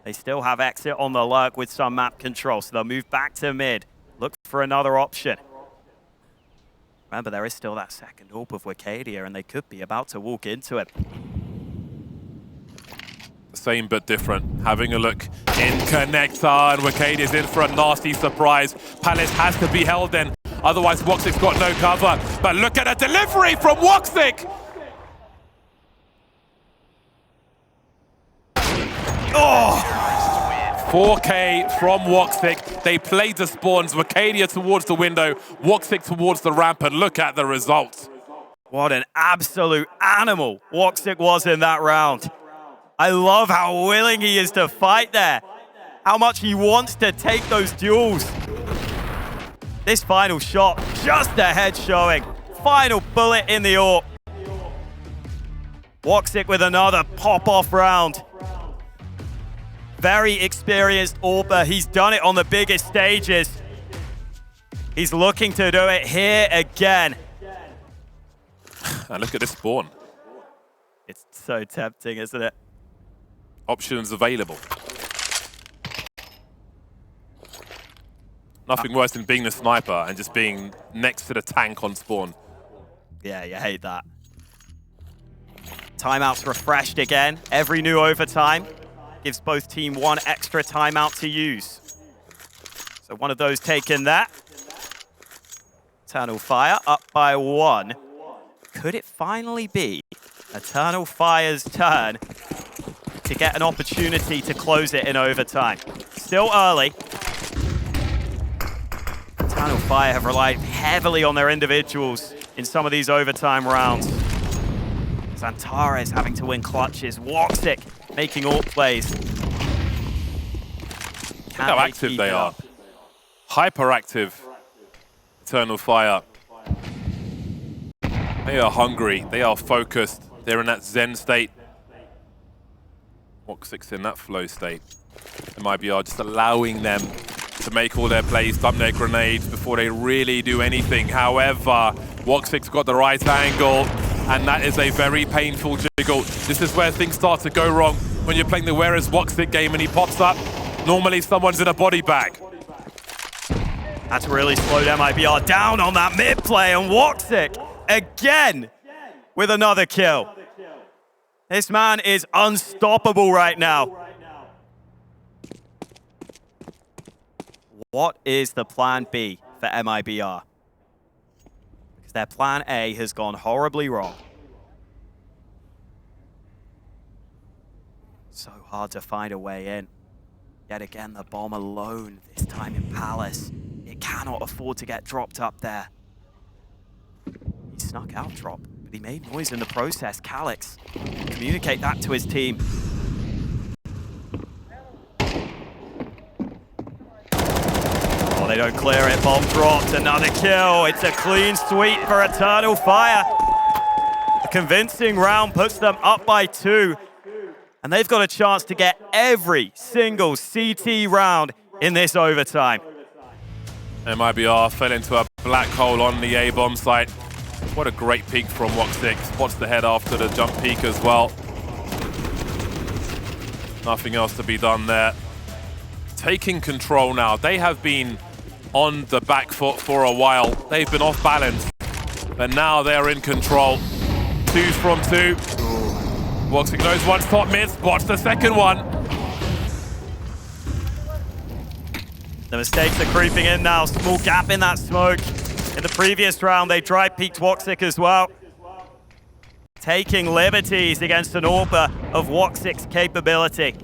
They still have exit on the lurk with some map control, so they'll move back to mid, look for another option. Remember, there is still that second AWP of Wokadia, and they could be about to walk into it. Same but different. Having a look in connector, and Wokadia's in for a nasty surprise. Palace has to be held in, otherwise woxic's got no cover. But look at a delivery from woxic! Oh! 4K from woxic. They played the spawns. Wokadia towards the window, woxic towards the ramp, and look at the results. What an absolute animal woxic was in that round. I love how willing he is to fight there. How much he wants to take those duels. This final shot, just a head showing. Final bullet in the AWP. woxic with another pop-off round. Very experienced AWPer. He's done it on the biggest stages. He's looking to do it here again. And look at this spawn. It's so tempting, isn't it? Options available. Nothing worse than being the sniper and just being next to the tank on spawn. Yeah, you hate that. Timeouts refreshed again. Every new overtime gives both team one extra timeout to use. So one of those taken that. Eternal Fire up by 1. Could it finally be Eternal Fire's turn to get an opportunity to close it in overtime? Still early. Eternal Fire have relied heavily on their individuals in some of these overtime rounds. XANTARES having to win clutches. woxic making AWP plays. Can Look how active keep they it are. up? Hyperactive. Eternal Fire. They are hungry. They are focused. They're in that zen state. woxic in that flow state. MIBR just allowing them to make all their plays, dump their grenades before they really do anything. However, woxic's got the right angle, and that is a very painful jiggle. This is where things start to go wrong when you're playing the Whereas woxic game and he pops up. Normally someone's in a body bag. That's really slowed MIBR down on that mid play, and woxic again with another kill. This man is unstoppable right now. What is the plan B for MIBR? Because their plan A has gone horribly wrong. So hard to find a way in. Yet again, the bomb alone, this time in Palace. It cannot afford to get dropped up there. He snuck out drop, but he made noise in the process. Calyx, communicate that to his team. Oh, they don't clear it. Bomb dropped. Another kill. It's a clean sweep for Eternal Fire. A convincing round puts them up by 2. And they've got a chance to get every single CT round in this overtime. MIBR fell into a black hole on the A-bomb site. What a great peek from woxic. Spots the head after the jump peek as well. Nothing else to be done there. Taking control now. They have been on the back foot for a while. They've been off balance, but now they're in control. 2 from 2. woxic knows one top mid, spots the second one. The mistakes are creeping in now. Small gap in that smoke. In the previous round, they dry peeked woxic as well. Taking liberties against an AWPer of woxic's capability.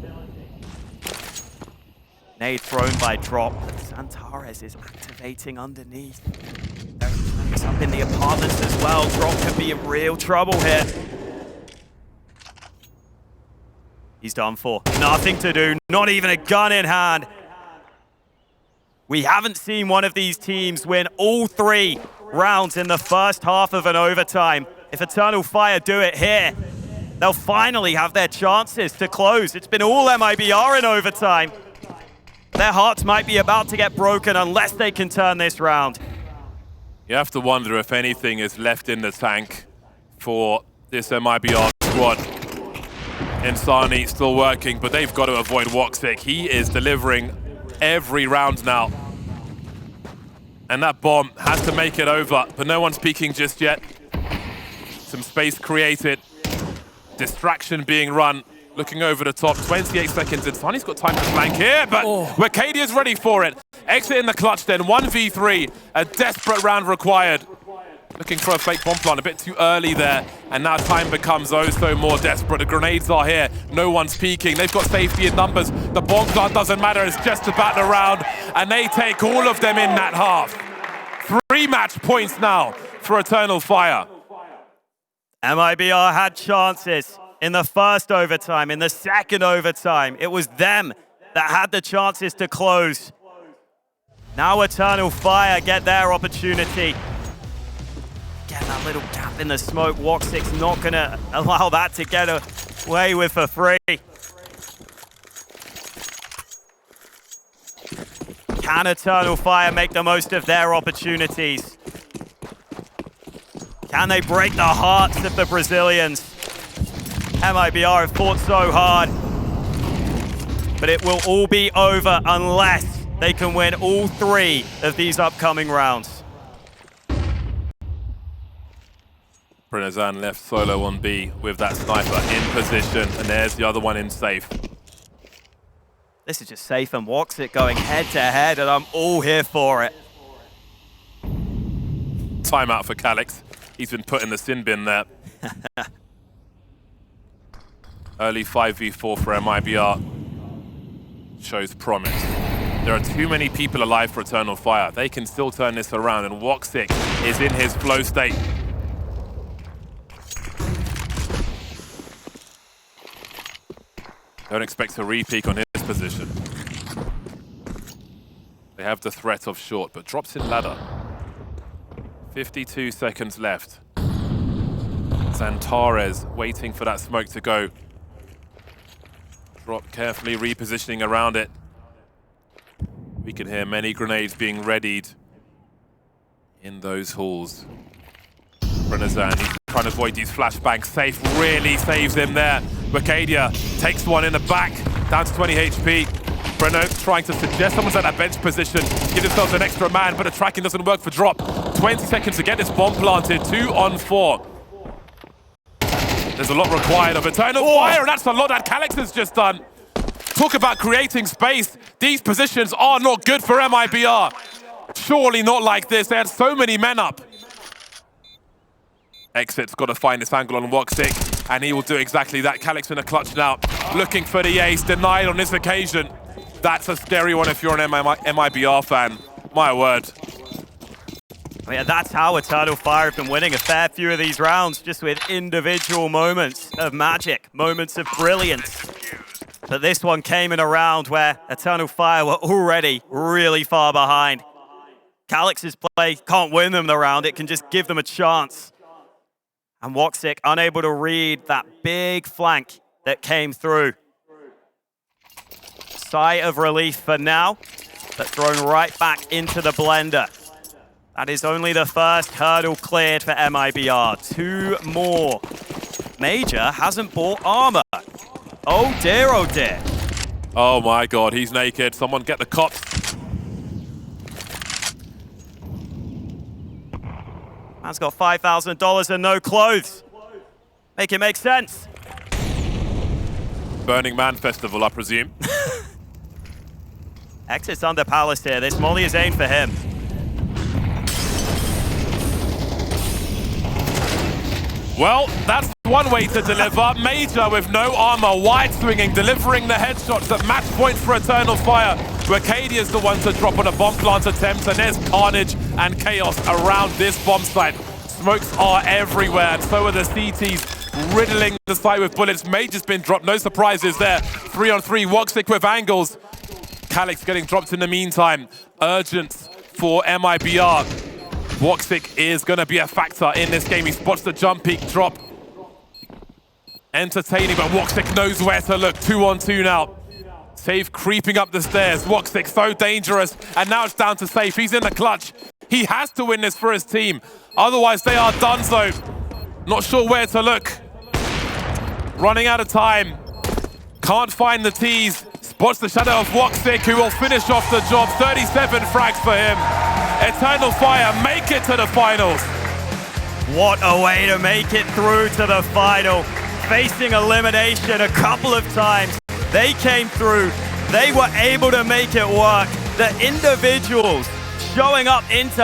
Nade thrown by drop. XANTARES is activating underneath. There are players up in the apartments as well. Drop could be in real trouble here. He's done for. Nothing to do, not even a gun in hand. We haven't seen one of these teams win all 3 rounds in the first half of an overtime. If Eternal Fire do it here, they'll finally have their chances to close. It's been all MIBR in overtime. Their hearts might be about to get broken unless they can turn this round. You have to wonder if anything is left in the tank for this MIBR squad. Insani still working, but they've got to avoid woxic. He is delivering every round now. And that bomb has to make it over, but no one's peeking just yet. Some space created. Distraction being run. Looking over the top, 28 seconds. Insani's got time to flank here, but Wacadia's ready for it. Exit in the clutch then, 1v3. A desperate round required. Looking for a fake bomb plant, a bit too early there. And now time becomes oh so more desperate. The grenades are here, no one's peeking. They've got safety in numbers. The bomb plant doesn't matter, it's just about the round. And they take all of them in that half. 3 match points now for Eternal Fire. MIBR had chances in the first overtime, in the second overtime. It was them that had the chances to close. Now Eternal Fire get their opportunity. Again, that little gap in the smoke, woxic's not gonna allow that to get away with for free. Can Eternal Fire make the most of their opportunities? Can they break the hearts of the Brazilians? MIBR have fought so hard, but it will all be over unless they can win all 3 of these upcoming rounds. Prenazan left solo on B with that sniper in position, and there's the other one in safe. This is just safe and woxic going head to head, and I'm all here for it. Timeout for Calyx. He's been put in the sin bin there. Early 5v4 for MIBR shows promise. There are too many people alive for Eternal Fire. They can still turn this around, and woxic is in his flow state. Don't expect a re-peek on his position. They have the threat of short, but drops in ladder. 52 seconds left. XANTARES waiting for that smoke to go. Drop carefully repositioning around it. We can hear many grenades being readied in those halls. Renazan, he's trying to avoid these flashbangs. Safe really saves him there. Wicadia takes one in the back, down to 20 HP. Breno trying to suggest someone's at that bench position, give themselves an extra man, but the tracking doesn't work for Drop. 20 seconds to get this bomb planted, 2 on 4. There's a lot required of Eternal Fire, and that's a lot that Calyx has just done. Talk about creating space. These positions are not good for MIBR. Surely not like this. They had so many men up. Exit's got to find this angle on woxic, and he will do exactly that. Calyx in a clutch now, looking for the ace, denied on this occasion. That's a scary one if you're an MIBR fan. My word. Yeah, that's how Eternal Fire have been winning a fair few of these rounds, just with individual moments of magic, moments of brilliance. But this one came in a round where Eternal Fire were already really far behind. Calyx's play can't win them the round, it can just give them a chance. And woxic unable to read that big flank that came through. Sigh of relief for now, but thrown right back into the blender. That is only the first hurdle cleared for MIBR. 2 more. Major hasn't bought armor. Oh dear, oh dear. Oh my god, he's naked. Someone get the cops. Man's got $5,000 and no clothes. Make it make sense. Burning Man Festival, I presume. Exit's under Palace here. This molly is aimed for him. Well, that's one way to deliver. Major with no armor, wide swinging, delivering the headshots at match point for Eternal Fire. Wicadia's the one to drop on a bomb plant attempt, and there's carnage and chaos around this bomb site. Smokes are everywhere, and so are the CTs riddling the site with bullets. Major's been dropped, no surprises there. 3 on 3, woxic with angles. Calyx getting dropped in the meantime. Urgent for MIBR. woxic is going to be a factor in this game. He spots the jump peak drop. Entertaining, but woxic knows where to look. 2 on 2 now. Safe creeping up the stairs. woxic so dangerous. And now it's down to Safe. He's in the clutch. He has to win this for his team. Otherwise, they are done so. Not sure where to look. Running out of time. Can't find the tees. Spots the shadow of woxic, who will finish off the job. 37 frags for him. Eternal Fire make it to the finals. What a way to make it through to the final. Facing elimination a couple of times. They came through. They were able to make it work. The individuals showing up into